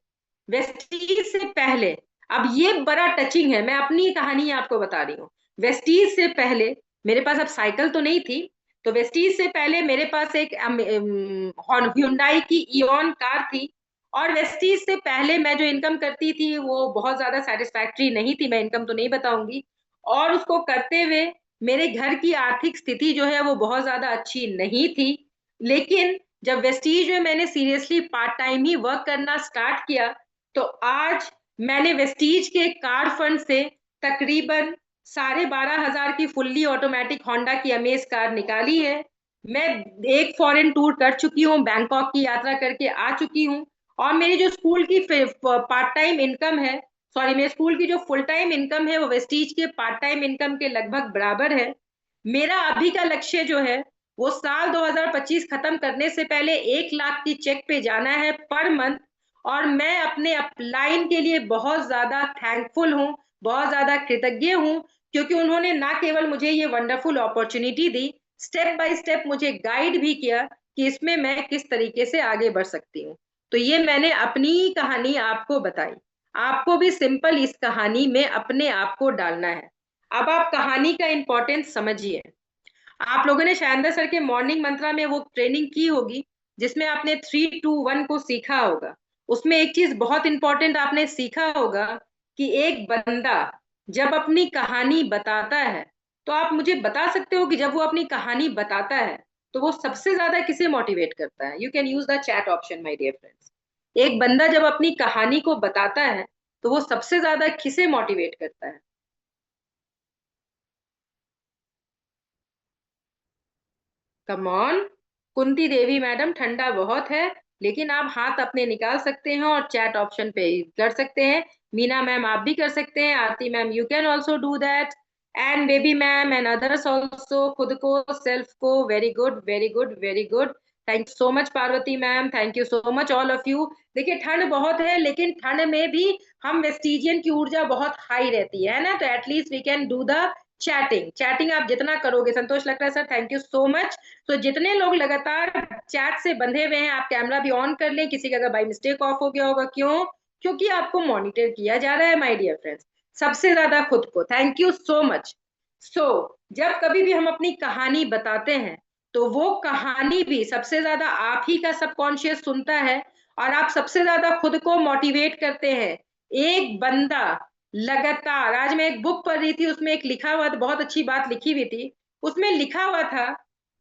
वेस्टीज से पहले, अब ये बड़ा टचिंग है, मैं अपनी कहानी आपको बता रही हूँ। वेस्टीज से पहले मेरे पास अब साइकिल तो नहीं थी, तो वेस्टीज से पहले मेरे पास एक हुंडई की इयॉन कार थी। और वेस्टीज से पहले मैं जो इनकम करती थी वो बहुत ज्यादा सेटिस्फैक्ट्री नहीं थी, मैं इनकम तो नहीं बताऊंगी। और उसको करते हुए मेरे घर की आर्थिक स्थिति जो है वो बहुत ज्यादा अच्छी नहीं थी। लेकिन जब वेस्टीज में मैंने सीरियसली पार्ट टाइम ही वर्क करना स्टार्ट किया, तो आज मैंने वेस्टीज के कार फंड से तकरीबन 12,500 की फुल्ली ऑटोमेटिक होंडा की अमेज कार निकाली है। मैं एक फॉरेन टूर कर चुकी हूँ, बैंकॉक की यात्रा करके आ चुकी हूँ। और मेरी जो स्कूल की पार्ट टाइम इनकम है, सॉरी, मेरे स्कूल की जो फुल टाइम इनकम है वो वेस्टीज के पार्ट टाइम इनकम के लगभग बराबर है। मेरा अभी का लक्ष्य जो है वो साल 2025 खत्म करने से पहले 1 लाख की चेक पे जाना है पर मंथ। और मैं अपने अपलाइन के लिए बहुत ज्यादा थैंकफुल हूँ, बहुत ज्यादा कृतज्ञ हूँ, क्योंकि उन्होंने ना केवल मुझे ये wonderful opportunity the, step by step मुझे गाइड भी किया कि इसमें मैं किस तरीके से आगे बढ़ सकती हूँ। तो ये मैंने अपनी कहानी आपको बताई, आपको भी सिंपल इस कहानी में अपने आप को डालना है। अब आप कहानी का इंपॉर्टेंस समझिए। आप लोगों ने शायद सर के मॉर्निंग मंत्रा में वो ट्रेनिंग की होगी जिसमें आपने 3, 2, 1 को सीखा होगा। उसमें एक चीज बहुत इंपॉर्टेंट आपने सीखा होगा कि एक बंदा जब अपनी कहानी बताता है, तो आप मुझे बता सकते हो कि जब वो अपनी कहानी बताता है तो वो सबसे ज्यादा किसे मोटिवेट करता है। You can use the chat option my dear friends. एक बंदा जब अपनी कहानी को बताता है तो वो सबसे ज्यादा किसे मोटिवेट करता है। Come on, Kunti Devi madam, ठंडा बहुत है, लेकिन आप हाथ अपने निकाल सकते हैं और चैट ऑप्शन पे कर सकते हैं। मीना मैम आप भी कर सकते हैं, Aarti ma'am you can also do that, and Baby ma'am and others also. खुद को, सेल्फ को, very good very good very good. Thank you so much Parvati ma'am, thank you so much all of you. देखिए ठंड बहुत है, लेकिन ठंड में भी हम वेस्टिजियन की ऊर्जा बहुत हाई रहती है ना, तो at least we can do the chatting. Chatting आप जितना करोगे, संतोष लग रहा है sir, thank you so much. तो जितने लोग लगातार चैट से बंधे हुए हैं, आप कैमरा भी ऑन कर लें, किसी का अगर बाई मिस्टेक ऑफ हो गया होगा, क्यों, क्योंकि आपको मॉनिटर किया जा रहा है माय डियर फ्रेंड्स। सबसे ज्यादा खुद को थैंक यू सो मच। सो जब कभी भी हम अपनी कहानी बताते हैं तो वो कहानी भी सबसे ज्यादा आप ही का सबकॉन्शियस सुनता है और आप सबसे ज्यादा खुद को मोटिवेट करते हैं। एक बंदा लगातार। आज मैं एक बुक पढ़ रही थी, उसमें एक लिखा हुआ, बहुत अच्छी बात लिखी हुई थी। उसमें लिखा हुआ था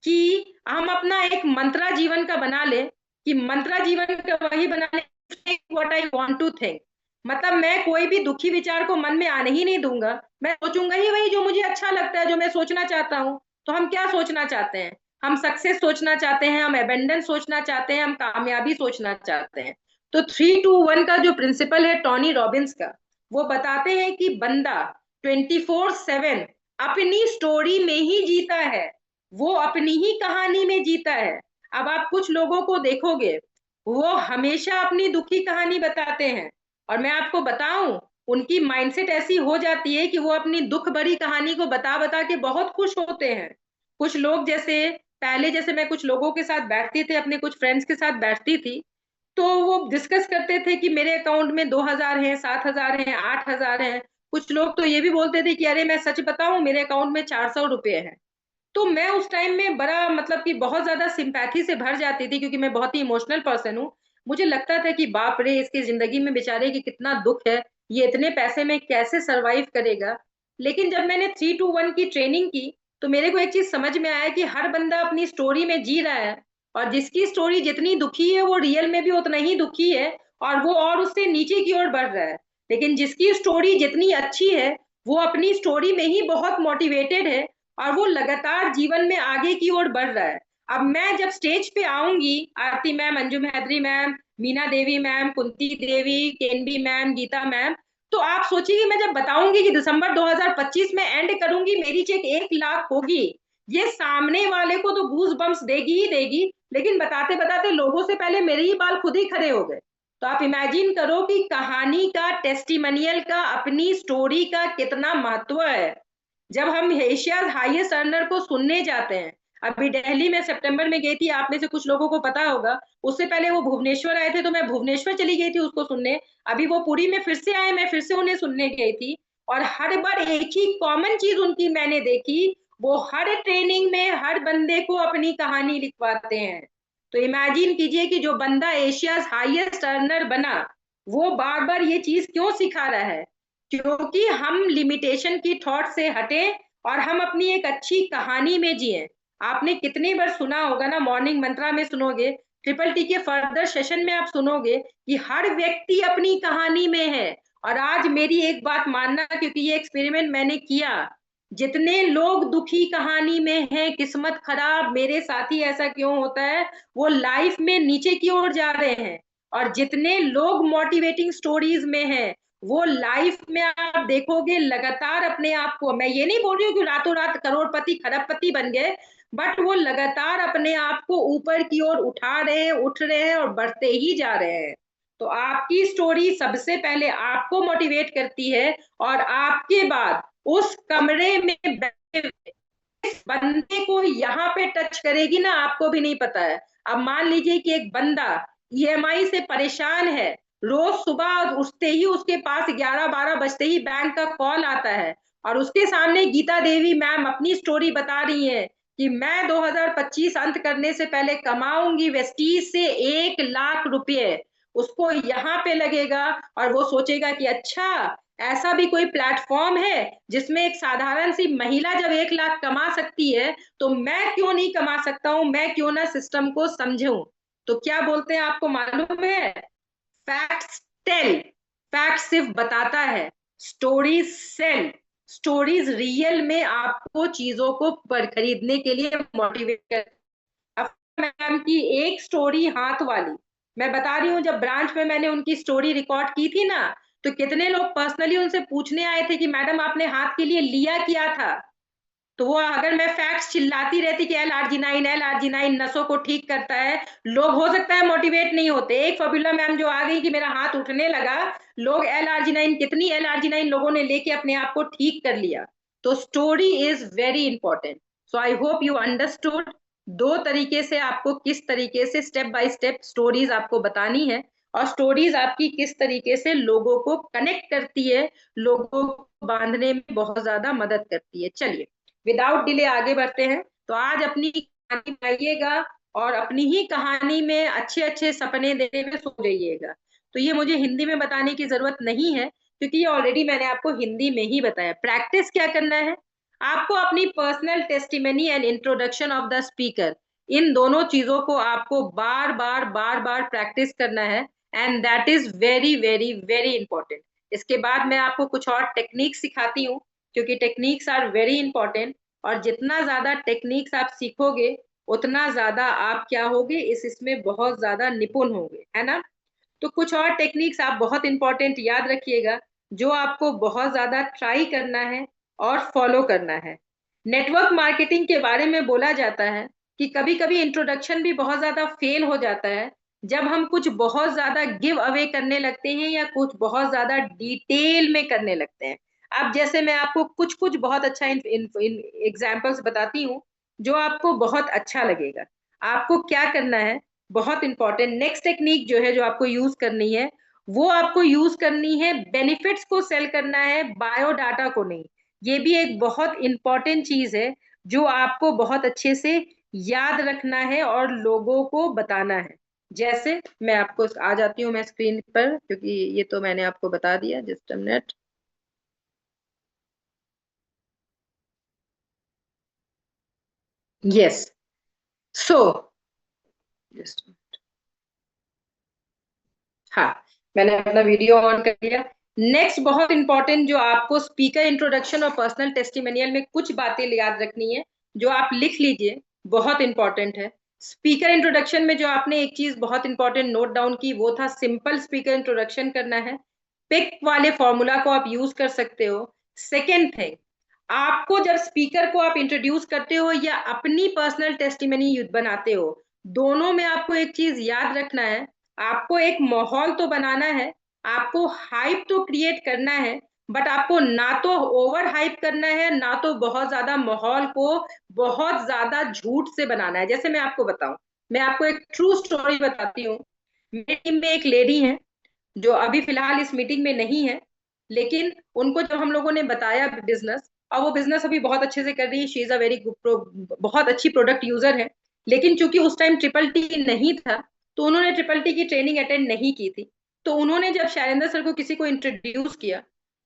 कि हम अपना एक मंत्रा जीवन का बना ले, कि मंत्रा जीवन का वही बना ले what I want to think. मतलब मैं कोई भी दुखी विचार को मन में आने ही नहीं दूंगा, मैं सोचूंगा ही वही जो मुझे अच्छा लगता है, जो मैं सोचना चाहता हूँ। तो हम क्या सोचना चाहते हैं? हम सक्सेस सोचना चाहते हैं, हम एबेंडेंस सोचना चाहते हैं, हम कामयाबी सोचना चाहते हैं। तो 3-2-1 का जो प्रिंसिपल है टोनी रॉबिन्स का, वो बताते हैं कि बंदा 24/7 अपनी स्टोरी में ही जीता है, वो अपनी ही कहानी में जीता है। अब आप कुछ लोगों को देखोगे, वो हमेशा अपनी दुखी कहानी बताते हैं, और मैं आपको बताऊं, उनकी माइंडसेट ऐसी हो जाती है कि वो अपनी दुख भरी कहानी को बता बता के बहुत खुश होते हैं। कुछ लोग जैसे, पहले जैसे मैं कुछ लोगों के साथ बैठती थी, अपने कुछ फ्रेंड्स के साथ बैठती थी, तो वो डिस्कस करते थे कि मेरे अकाउंट में 2,000 है, 7,000 है, 8,000 है। कुछ लोग तो ये भी बोलते थे कि अरे मैं सच बताऊं, मेरे अकाउंट में 400 रुपए है। तो मैं उस टाइम में बड़ा, मतलब कि बहुत ज्यादा सिंपैथी से भर जाती थी, क्योंकि मैं बहुत ही इमोशनल पर्सन हूँ। मुझे लगता था कि बाप रे, इसकी जिंदगी में बेचारे की कितना दुख है, ये इतने पैसे में कैसे सरवाइव करेगा। लेकिन जब मैंने 3-2-1 की ट्रेनिंग की, तो मेरे को एक चीज समझ में आया कि हर बंदा अपनी स्टोरी में जी रहा है, और जिसकी स्टोरी जितनी दुखी है वो रियल में भी उतना ही दुखी है, और वो और उससे नीचे की ओर बढ़ रहा है। लेकिन जिसकी स्टोरी जितनी अच्छी है, वो अपनी स्टोरी में ही बहुत मोटिवेटेड है, और वो लगातार जीवन में आगे की ओर बढ़ रहा है। अब मैं जब स्टेज पे आऊंगी, आरती ma'am, Anjum Hydari ma'am, Meena Devi ma'am, Kunti देवी, केनबी मैम, गीता मैम, तो आप सोचिए, मैं जब बताऊंगी कि दिसंबर 2025 में एंड करूंगी, मेरी चेक 1 लाख होगी, ये सामने वाले को तो गूज बम्स देगी ही देगी, लेकिन बताते बताते लोगों से पहले मेरे ही बाल खुद ही खड़े हो गए। तो आप इमेजिन करो कि कहानी का, टेस्टिमोनियल का, अपनी स्टोरी का कितना महत्व है। जब हम एशियाज हाईएस्ट अर्नर को सुनने जाते हैं, अभी दिल्ली में सितंबर में गई थी, आप में से कुछ लोगों को पता होगा, उससे पहले वो भुवनेश्वर आए थे, तो मैं भुवनेश्वर चली गई थी उसको सुनने। अभी वो पुरी में फिर से आए, मैं फिर से उन्हें सुनने गई थी। और हर बार एक ही कॉमन चीज उनकी मैंने देखी, वो हर ट्रेनिंग में हर बंदे को अपनी कहानी लिखवाते हैं। तो इमेजिन कीजिए कि जो बंदा एशियाज हाईएस्ट अर्नर बना, वो बार बार ये चीज क्यों सिखा रहा है? क्योंकि हम लिमिटेशन की थॉट से हटे, और हम अपनी एक अच्छी कहानी में जिए। आपने कितनी बार सुना होगा ना, मॉर्निंग मंत्रा में सुनोगे, ट्रिपल टी के फर्दर सेशन में आप सुनोगे कि हर व्यक्ति अपनी कहानी में है। और आज मेरी एक बात मानना, क्योंकि ये एक्सपेरिमेंट मैंने किया, जितने लोग दुखी कहानी में हैं, किस्मत खराब, मेरे साथ ही ऐसा क्यों होता है, वो लाइफ में नीचे की ओर जा रहे हैं। और जितने लोग मोटिवेटिंग स्टोरीज में हैं, वो लाइफ में आप देखोगे लगातार अपने आप को, मैं ये नहीं बोल रही हूँ कि रातों रात करोड़पति खरबपति बन गए, बट वो लगातार अपने आप को ऊपर की ओर उठा रहे हैं, उठ रहे हैं, और बढ़ते ही जा रहे हैं। तो आपकी स्टोरी सबसे पहले आपको मोटिवेट करती है, और आपके बाद उस कमरे में बैठे इस बंदे को यहाँ पे टच करेगी ना, आपको भी नहीं पता है। अब मान लीजिए कि एक बंदा ईएमआई से परेशान है, रोज सुबह उठते ही उसके पास 11-12 बजते ही बैंक का कॉल आता है, और उसके सामने गीता देवी मैम अपनी स्टोरी बता रही है कि मैं 2025 अंत करने से पहले कमाऊंगी वेस्टीज से 1 लाख रुपए। उसको यहाँ पे लगेगा, और वो सोचेगा कि अच्छा, ऐसा भी कोई प्लेटफॉर्म है जिसमें एक साधारण सी महिला जब 1 लाख कमा सकती है, तो मैं क्यों नहीं कमा सकता हूं, मैं क्यों ना सिस्टम को समझूं। तो क्या बोलते हैं आपको मालूम है? फैक्ट्स टेल, फैक्ट सिर्फ बताता है, स्टोरीज सेल। स्टोरीज रियल में आपको चीजों को खरीदने के लिए मोटिवेट कर। अब मैम की एक स्टोरी हाथ वाली मैं बता रही हूँ, जब ब्रांच में मैंने उनकी स्टोरी रिकॉर्ड की थी ना, तो कितने लोग पर्सनली उनसे पूछने आए थे कि मैडम आपने हाथ के लिए लिया क्या था। तो वो, अगर मैं फैक्ट्स चिल्लाती रहती कि L-arginine नसों को ठीक करता है, लोग हो सकता है मोटिवेट नहीं होते। एक फॉर्मूला मैम जो आ गई कि मेरा हाथ उठने लगा, लोग L-arginine, कितनी L-arginine लोगों ने लेके अपने आप को ठीक कर लिया। तो story is very important. So I hope you understood 2 तरीके से आपको किस तरीके से स्टेप बाय स्टेप स्टोरीज आपको बतानी है, और स्टोरीज आपकी किस तरीके से लोगों को कनेक्ट करती है, लोगों को बांधने में बहुत ज्यादा मदद करती है। चलिए, विदाउट डिले आगे बढ़ते हैं। तो आज अपनी कहानी बनाइएगा, और अपनी ही कहानी में अच्छे अच्छे सपने देने में सो जाइएगा। तो ये मुझे हिंदी में बताने की जरूरत नहीं है, क्योंकि ये ऑलरेडी मैंने आपको हिंदी में ही बताया। प्रैक्टिस क्या करना है, आपको अपनी personal testimony and introduction of the speaker, इन दोनों चीजों को आपको बार बार बार बार प्रैक्टिस करना है, and that is very very very important. इसके बाद मैं आपको कुछ और टेक्निक सिखाती हूँ, क्योंकि टेक्निक्स आर वेरी इंपॉर्टेंट, और जितना ज्यादा टेक्निक्स आप सीखोगे उतना ज्यादा आप क्या होगे, इसमें बहुत ज्यादा निपुण होंगे, है ना। तो कुछ और टेक्निक्स आप बहुत इंपॉर्टेंट याद रखिएगा, जो आपको बहुत ज्यादा ट्राई करना है और फॉलो करना है। नेटवर्क मार्केटिंग के बारे में बोला जाता है कि कभी कभी इंट्रोडक्शन भी बहुत ज्यादा फेल हो जाता है, जब हम कुछ बहुत ज्यादा गिव अवे करने लगते हैं या कुछ बहुत ज्यादा डिटेल में करने लगते हैं। अब जैसे मैं आपको कुछ कुछ बहुत अच्छा एग्जाम्पल्स बताती हूँ, जो आपको बहुत अच्छा लगेगा। आपको क्या करना है, बहुत इंपॉर्टेंट नेक्स्ट टेक्निक जो है, जो आपको यूज करनी है, वो आपको यूज करनी है बेनिफिट्स को सेल करना है, बायोडाटा को नहीं। ये भी एक बहुत इंपॉर्टेंट चीज है, जो आपको बहुत अच्छे से याद रखना है और लोगों को बताना है। जैसे मैं आपको आ जाती हूँ मैं स्क्रीन पर, क्योंकि ये तो मैंने आपको बता दिया। Just a minute. Yes. So just, हाँ, मैंने अपना वीडियो ऑन कर लिया। नेक्स्ट बहुत इंपॉर्टेंट, जो आपको स्पीकर इंट्रोडक्शन और पर्सनल टेस्टिमोनियल में कुछ बातें याद रखनी है, जो आप लिख लीजिए, बहुत इंपॉर्टेंट है। स्पीकर इंट्रोडक्शन में जो आपने एक चीज बहुत इंपॉर्टेंट नोट डाउन की, वो था सिंपल स्पीकर इंट्रोडक्शन करना है। पिक वाले फॉर्मूला को आप यूज कर सकते हो। सेकेंड थिंग, आपको जब स्पीकर को आप इंट्रोड्यूस करते हो या अपनी पर्सनल टेस्टिमनी बनाते हो, दोनों में आपको एक चीज याद रखना है, आपको एक माहौल तो बनाना है, आपको हाइप तो क्रिएट करना है, बट आपको ना तो ओवर हाइप करना है, ना तो बहुत ज्यादा माहौल को बहुत ज्यादा झूठ से बनाना है। जैसे मैं आपको बताऊं, मैं आपको एक ट्रू स्टोरी बताती हूँ। मेरी टीम में एक लेडी है, जो अभी फिलहाल इस मीटिंग में नहीं है, लेकिन उनको जब हम लोगों ने बताया बिजनेस, और वो बिजनेस अभी बहुत अच्छे से कर रही है, शी इज अ वेरी बहुत अच्छी प्रोडक्ट यूजर है, लेकिन चूंकि उस टाइम ट्रिपल टी नहीं था, तो उन्होंने ट्रिपल टी की ट्रेनिंग अटेंड नहीं की थी। तो उन्होंने जब शैलेंद्र सर को किसी को इंट्रोड्यूस किया,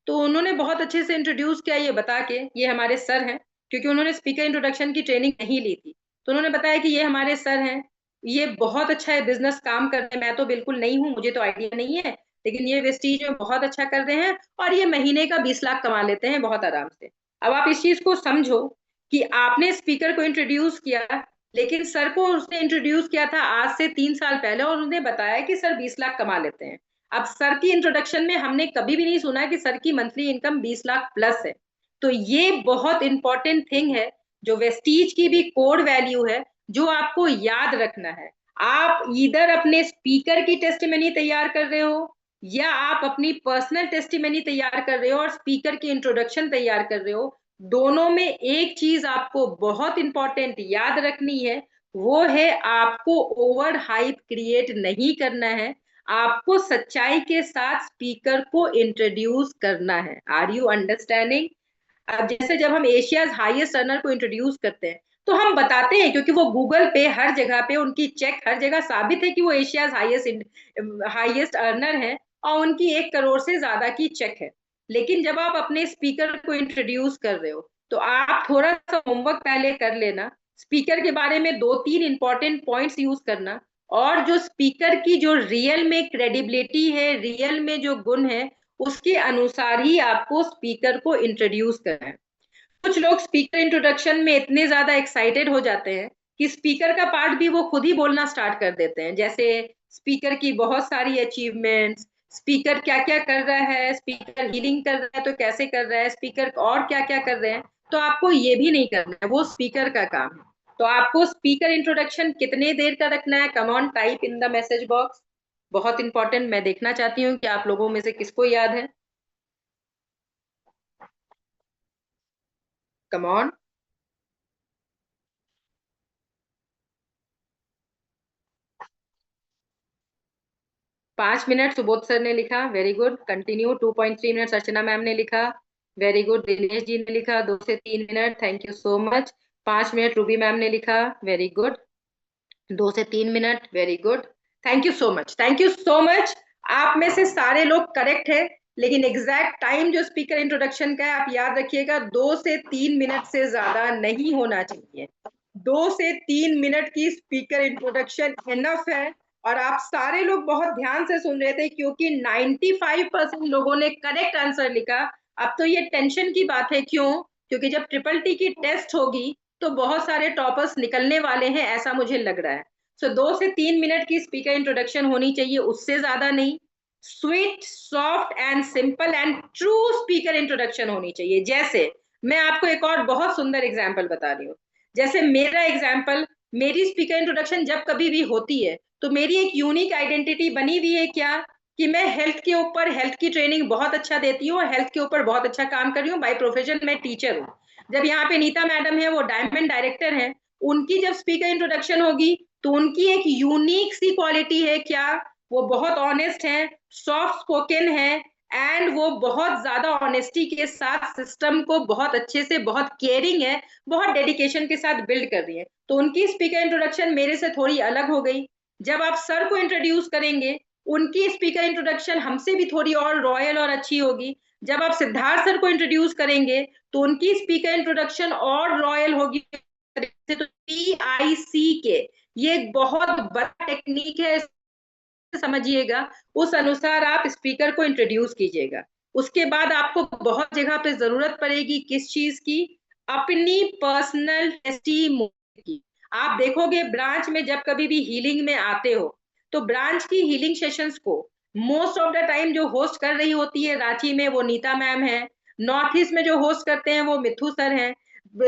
तो उन्होंने बहुत अच्छे से इंट्रोड्यूस किया, ये बता के ये हमारे सर हैं, क्योंकि उन्होंने स्पीकर इंट्रोडक्शन की ट्रेनिंग नहीं ली थी। तो उन्होंने बताया कि ये हमारे सर हैं, ये बहुत अच्छा है बिजनेस काम कर रहे हैं, मैं तो बिल्कुल नहीं हूँ, मुझे तो आइडिया नहीं है, लेकिन ये वेस्टीज में बहुत अच्छा कर रहे हैं, और ये महीने का 20 लाख कमा लेते हैं बहुत आराम से। अब आप इस चीज को समझो कि आपने स्पीकर को इंट्रोड्यूस किया, लेकिन सर को उसने इंट्रोड्यूस किया था आज से 3 साल पहले, और उन्हें बताया कि सर 20 लाख कमा लेते हैं। अब सर की इंट्रोडक्शन में हमने कभी भी नहीं सुना कि सर की मंथली इनकम 20 लाख प्लस है। तो ये बहुत इंपॉर्टेंट थिंग है, जो वेस्टीज की भी कोड वैल्यू है, जो आपको याद रखना है। आप इधर अपने स्पीकर की टेस्टिमनी तैयार कर रहे हो, या आप अपनी पर्सनल टेस्टिमनी तैयार कर रहे हो और स्पीकर की इंट्रोडक्शन तैयार कर रहे हो, दोनों में एक चीज आपको बहुत इंपॉर्टेंट याद रखनी है, वो है आपको ओवर हाइप क्रिएट नहीं करना है, आपको सच्चाई के साथ स्पीकर को इंट्रोड्यूस करना है। Are you understanding? अब जैसे जब हम एशियाज हाईएस्ट अर्नर को इंट्रोड्यूस करते हैं, तो हम बताते हैं, क्योंकि वो गूगल पे हर जगह पे उनकी चेक हर जगह साबित है कि वो एशियाज हाईएस्ट हाईएस्ट अर्नर है, और उनकी 1 करोड़ से ज्यादा की चेक है। लेकिन जब आप अपने स्पीकर को इंट्रोड्यूस कर रहे हो, तो आप थोड़ा सा होमवर्क पहले कर लेना, स्पीकर के बारे में 2-3 इंपॉर्टेंट पॉइंट्स यूज करना, और जो स्पीकर की जो रियल में क्रेडिबिलिटी है, रियल में जो गुण है, उसके अनुसार ही आपको स्पीकर को इंट्रोड्यूस करना है। कुछ लोग स्पीकर इंट्रोडक्शन में इतने ज्यादा एक्साइटेड हो जाते हैं कि स्पीकर का पार्ट भी वो खुद ही बोलना स्टार्ट कर देते हैं, जैसे स्पीकर की बहुत सारी अचीवमेंट्स, स्पीकर क्या क्या कर रहा है, स्पीकर हीलिंग कर रहा है तो कैसे कर रहा है, स्पीकर और क्या क्या कर रहे हैं। तो आपको ये भी नहीं करना है, वो स्पीकर का काम है। तो आपको स्पीकर इंट्रोडक्शन कितने देर का रखना है, come on type in the message box. बहुत इंपॉर्टेंट, मैं देखना चाहती हूँ कि आप लोगों में से किसको याद है। Come on. 5 minute Subodh sir ने लिखा, वेरी गुड, कंटिन्यू। 2.3 मिनट अर्चना मैम ने लिखा, वेरी गुड। दिनेश जी ने लिखा 2 से 3 minute, thank you so much. 5 minute Ruby ma'am ने लिखा, वेरी गुड। 2 से 3 minute, very good. Thank you so much, thank you so much. आप में से सारे लोग करेक्ट है। लेकिन एग्जैक्ट टाइम जो स्पीकर इंट्रोडक्शन का है आप याद रखिएगा 2 से 3 मिनट से ज्यादा नहीं होना चाहिए। 2 से 3 मिनट की स्पीकर इंट्रोडक्शन इनफ है। और आप सारे लोग बहुत ध्यान से सुन रहे थे क्योंकि 95% लोगों ने करेक्ट आंसर लिखा। अब तो ये टेंशन की बात है, क्यों? क्योंकि जब ट्रिपल टी की टेस्ट होगी तो बहुत सारे टॉपर्स निकलने वाले हैं, ऐसा मुझे लग रहा है। सो 2 से 3 मिनट की स्पीकर इंट्रोडक्शन होनी चाहिए, उससे ज्यादा नहीं। Sweet, soft and simple and true speaker introduction होनी चाहिए। जैसे मैं आपको एक और बहुत सुंदर एग्जांपल बता रही हूँ। जैसे मेरा एग्जांपल, मेरी स्पीकर इंट्रोडक्शन जब कभी भी होती है तो मेरी एक यूनिक आइडेंटिटी बनी हुई है क्या, कि मैं हेल्थ के ऊपर, हेल्थ की ट्रेनिंग बहुत अच्छा देती हूँ और हेल्थ के ऊपर बहुत अच्छा काम कर रही हूँ। बाय प्रोफेशन मैं टीचर हूँ। जब यहाँ पे नीता मैडम है, वो डायमंड डायरेक्टर है, उनकी जब स्पीकर इंट्रोडक्शन होगी तो उनकी एक यूनिक सी क्वालिटी है क्या, वो बहुत ऑनेस्ट है, सॉफ्ट स्पोकन है, एंड वो बहुत ज्यादा ऑनेस्टी के साथ सिस्टम को बहुत अच्छे से, बहुत केयरिंग है, बहुत डेडिकेशन के साथ बिल्ड कर रही है। तो उनकी स्पीकर इंट्रोडक्शन मेरे से थोड़ी अलग हो गई। जब आप सर को इंट्रोड्यूस करेंगे, उनकी स्पीकर इंट्रोडक्शन हमसे भी थोड़ी और रॉयल और अच्छी होगी। जब आप सिद्धार्थ सर को इंट्रोड्यूस करेंगे तो उनकी स्पीकर इंट्रोडक्शन और रॉयल होगी। तो PIC के ये एक बहुत बड़ा टेक्निक है, समझिएगा। उस अनुसार आप स्पीकर को इंट्रोड्यूस कीजिएगा। उसके बाद आपको बहुत जगह पे जरूरत पड़ेगी किस चीज की, अपनी पर्सनल टेस्टिमोनी की। आप देखोगे ब्रांच में जब कभी भी हीलिंग में आते हो तो ब्रांच की हीलिंग सेशंस को मोस्ट ऑफ द टाइम जो होस्ट कर रही होती है रांची में वो नीता मैम है, नॉर्थ ईस्ट में जो होस्ट करते हैं वो मिथु सर हैं,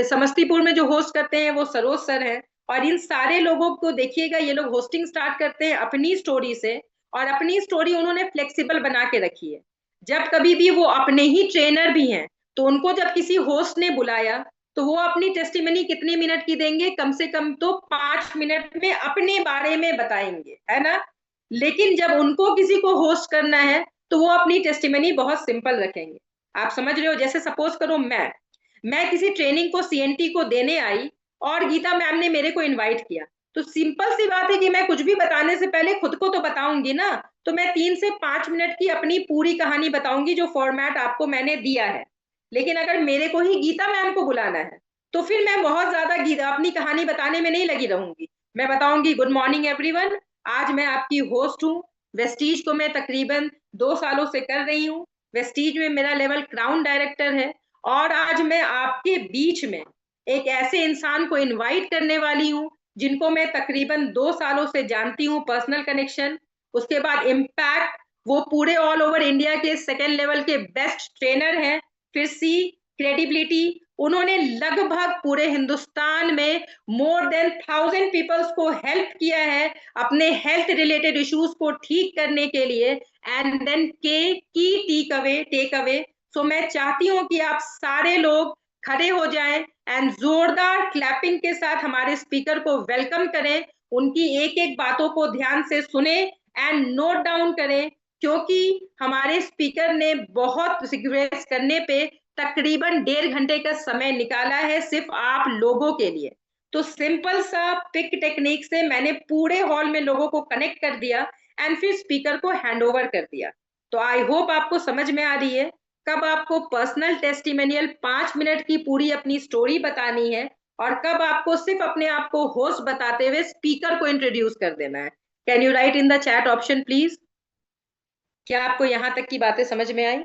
समस्तीपुर में जो होस्ट करते हैं वो सरोज सर हैं। और इन सारे लोगों को देखिएगा, ये लोग होस्टिंग स्टार्ट करते हैं अपनी स्टोरी से, और अपनी स्टोरी उन्होंने फ्लेक्सिबल बना के रखी है। जब कभी भी वो अपने ही ट्रेनर भी हैं तो उनको जब किसी होस्ट ने बुलाया तो वो अपनी टेस्टिमनी कितने मिनट की देंगे, कम से कम तो 5 मिनट में अपने बारे में बताएंगे, है ना। लेकिन जब उनको किसी को होस्ट करना है तो वो अपनी टेस्टिमनी बहुत सिंपल रखेंगे। आप समझ रहे हो, जैसे सपोज करो मैं किसी ट्रेनिंग को CNT को देने आई और गीता मैम ने मेरे को इनवाइट किया, तो सिंपल सी बात है कि मैं कुछ भी बताने से पहले खुद को तो बताऊंगी ना। तो मैं 3 से 5 मिनट की अपनी पूरी कहानी बताऊंगी जो फॉर्मेट आपको मैंने दिया है। लेकिन अगर मेरे को ही गीता मैम को बुलाना है तो फिर मैं बहुत ज्यादा गीता अपनी कहानी बताने में नहीं लगी रहूंगी। मैं बताऊंगी, गुड मॉर्निंग एवरीवन, आज मैं आपकी होस्ट हूँ। वेस्टीज को मैं तकरीबन 2 सालों से कर रही हूँ। वेस्टीज में मेरा लेवल क्राउन डायरेक्टर है। और आज मैं आपके बीच में एक ऐसे इंसान को इनवाइट करने वाली हूँ जिनको मैं तकरीबन 2 सालों से जानती हूँ, पर्सनल कनेक्शन। उसके बाद इम्पैक्ट, वो पूरे ऑल ओवर इंडिया के सेकेंड लेवल के बेस्ट ट्रेनर हैं। फिर C, क्रेडिबिलिटी, उन्होंने लगभग पूरे हिंदुस्तान में मोर देन 1000 पीपल्स को हेल्प किया है अपने हेल्थ रिलेटेड इश्यूज को ठीक करने के लिए। एंड देन के की टेक अवे। सो मैं चाहती हूँ कि आप सारे लोग खड़े हो जाएं एंड जोरदार क्लैपिंग के साथ हमारे स्पीकर को वेलकम करें, उनकी एक एक बातों को ध्यान से सुने एंड नोट डाउन करें, क्योंकि हमारे स्पीकर ने बहुत रिक्वेस्ट करने पे तकरीबन 1.5 घंटे का समय निकाला है सिर्फ आप लोगों के लिए। तो सिंपल सा पिक टेक्निक से मैंने पूरे हॉल में लोगों को कनेक्ट कर दिया एंड फिर स्पीकर को हैंड ओवर कर दिया। तो आई होप आपको समझ में आ रही है कब आपको पर्सनल टेस्टिमोनियल 5 मिनट की पूरी अपनी स्टोरी बतानी है और कब आपको सिर्फ अपने आप को होस्ट बताते हुए स्पीकर को इंट्रोड्यूस कर देना है। Can you write in the chat option please? क्या आपको यहां तक की बातें समझ में आई?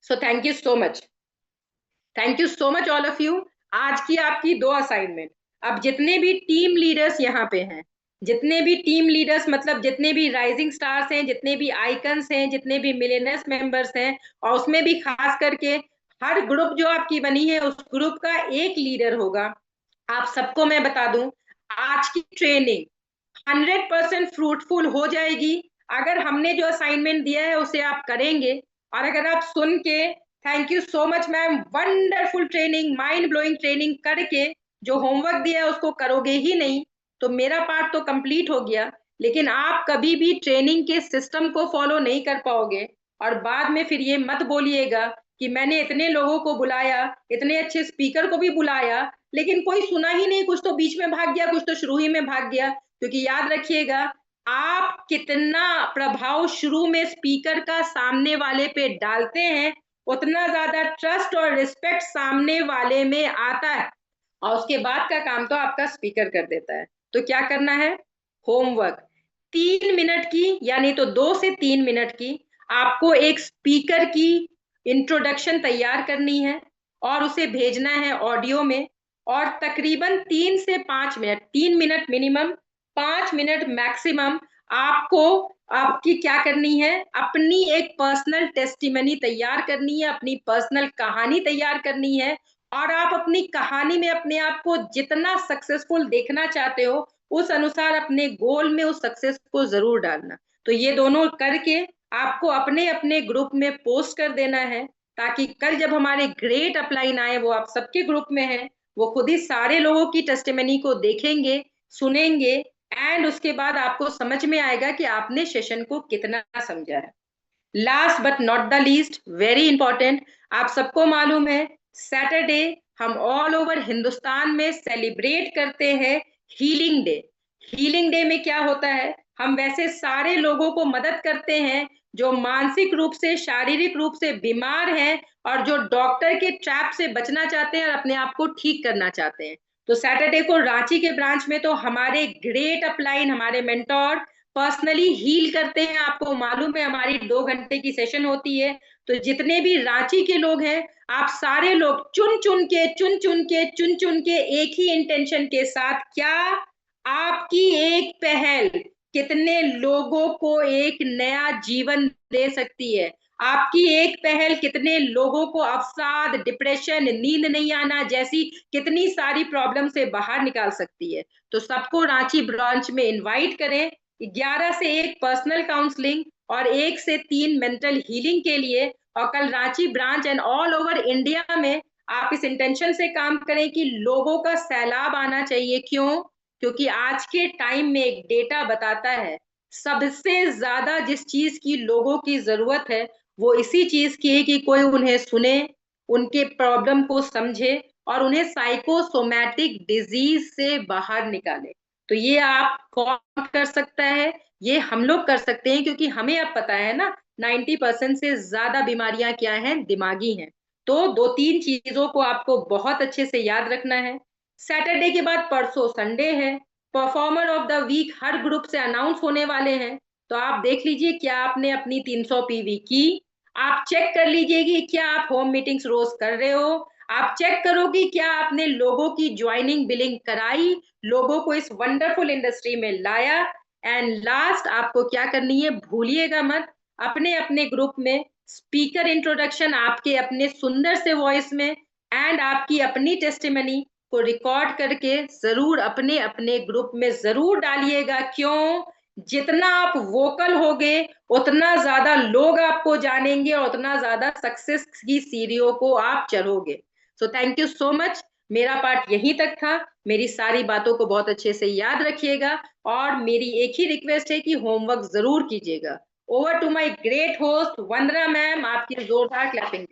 So thank you so much, thank you so much all of you. आज की आपकी 2 असाइनमेंट। अब जितने भी टीम लीडर्स यहाँ पे हैं, जितने भी टीम लीडर्स मतलब जितने भी राइजिंग स्टार्स हैं, जितने भी आइकन्स हैं, जितने भी मिलेनियर्स मेंबर्स हैं, और उसमें भी खास करके हर ग्रुप जो आपकी बनी है उस ग्रुप का एक लीडर होगा। आप सबको मैं बता दूं, आज की ट्रेनिंग 100% फ्रूटफुल हो जाएगी अगर हमने जो असाइनमेंट दिया है उसे आप करेंगे। और अगर आप सुन के thank you so much ma'am, wonderful training, mind blowing training करके जो होमवर्क दिया है उसको करोगे ही नहीं, तो मेरा पार्ट तो कंप्लीट हो गया। लेकिन आप कभी भी ट्रेनिंग के सिस्टम को फॉलो नहीं कर पाओगे और बाद में फिर ये मत बोलिएगा कि मैंने इतने लोगों को बुलाया, इतने अच्छे स्पीकर को भी बुलाया, लेकिन कोई सुना ही नहीं, कुछ तो बीच में भाग गया, कुछ तो शुरू ही में भाग गया। क्योंकि याद रखिएगा, आप कितना प्रभाव शुरू में स्पीकर का सामने वाले पे डालते हैं, उतना ज्यादा ट्रस्ट और रिस्पेक्ट सामने वाले में आता है, और उसके बाद का काम तो आपका स्पीकर कर देता है। तो क्या करना है? होमवर्क 3 मिनट की, यानी तो 2 से 3 मिनट की आपको एक स्पीकर की इंट्रोडक्शन तैयार करनी है और उसे भेजना है ऑडियो में। और तकरीबन 3 से 5 minute, 3 minute minimum, 5 minute maximum, आपको आपकी क्या करनी है, अपनी एक पर्सनल टेस्टिमनी तैयार करनी है, अपनी पर्सनल कहानी तैयार करनी है। और आप अपनी कहानी में अपने आप को जितना सक्सेसफुल देखना चाहते हो, उस अनुसार अपने गोल में उस सक्सेस को जरूर डालना। तो ये दोनों करके आपको अपने अपने ग्रुप में पोस्ट कर देना है, ताकि कल जब हमारे ग्रेट अपलाइन आए, वो आप सबके ग्रुप में है, वो खुद ही सारे लोगों की टेस्टिमनी को देखेंगे, सुनेंगे, एंड उसके बाद आपको समझ में आएगा कि आपने सेशन को कितना समझा है। Last but not the least, very important, आप सबको मालूम है सैटरडे हम ऑल ओवर हिंदुस्तान में सेलिब्रेट करते हैं हीलिंग डे। हीलिंग डे में क्या होता है, हम वैसे सारे लोगों को मदद करते हैं जो मानसिक रूप से, शारीरिक रूप से बीमार हैं, और जो डॉक्टर के ट्रैप से बचना चाहते हैं और अपने आप को ठीक करना चाहते हैं। तो सैटरडे को रांची के ब्रांच में तो हमारे ग्रेट अपलाइन, हमारे मेंटोर पर्सनली हील करते हैं। आपको मालूम है हमारी 2 घंटे की सेशन होती है। तो जितने भी रांची के लोग हैं, आप सारे लोग चुन चुन के एक ही इंटेंशन के साथ, क्या आपकी एक पहल कितने लोगों को एक नया जीवन दे सकती है, आपकी एक पहल कितने लोगों को अवसाद, डिप्रेशन, नींद नहीं आना जैसी कितनी सारी प्रॉब्लम से बाहर निकाल सकती है। तो सबको रांची ब्रांच में इनवाइट करें, 11 से 1 पर्सनल काउंसलिंग और 1 से 3 मेंटल हीलिंग के लिए। और कल Ranchi branch and all over India में आप इस इंटेंशन से काम करें कि लोगों का सैलाब आना चाहिए। क्यों? क्योंकि आज के टाइम में एक डेटा बताता है, सबसे ज्यादा जिस चीज की लोगों की जरूरत है, वो इसी चीज की है कि कोई उन्हें सुने, उनके प्रॉब्लम को समझे और उन्हें साइकोसोमैटिक डिजीज से बाहर निकाले। तो ये आप कौन कर सकता है? ये हम लोग कर सकते हैं, क्योंकि हमें अब पता है ना 90% से ज्यादा बीमारियां क्या हैं, दिमागी हैं। तो 2-3 चीजों को आपको बहुत अच्छे से याद रखना है। सैटरडे के बाद परसों संडे है, परफॉर्मर ऑफ द वीक हर ग्रुप से अनाउंस होने वाले हैं। तो आप देख लीजिए क्या आपने अपनी 300 पीवी की, आप चेक कर लीजिए कि क्या आप होम मीटिंग्स रोज कर रहे हो, आप चेक करो कि क्या आपने लोगों की ज्वाइनिंग बिलिंग कराई, लोगों को इस वंडरफुल इंडस्ट्री में लाया। एंड लास्ट आपको क्या करनी है, भूलिएगा मत, अपने अपने ग्रुप में स्पीकर इंट्रोडक्शन आपके अपने सुंदर से वॉइस में एंड आपकी अपनी टेस्टिमनी को रिकॉर्ड करके जरूर अपने अपने ग्रुप में जरूर डालिएगा। क्यों? जितना आप वोकल होगे, उतना ज्यादा लोग आपको जानेंगे और उतना ज्यादा सक्सेस की सीढ़ियों को आप चढ़ोगे। So thank you so much. मेरा पार्ट यहीं तक था। मेरी सारी बातों को बहुत अच्छे से याद रखिएगा और मेरी एक ही रिक्वेस्ट है कि होमवर्क जरूर कीजिएगा। Over to my great host Vandana ma'am, आपकी जोरदार क्लैपिंग।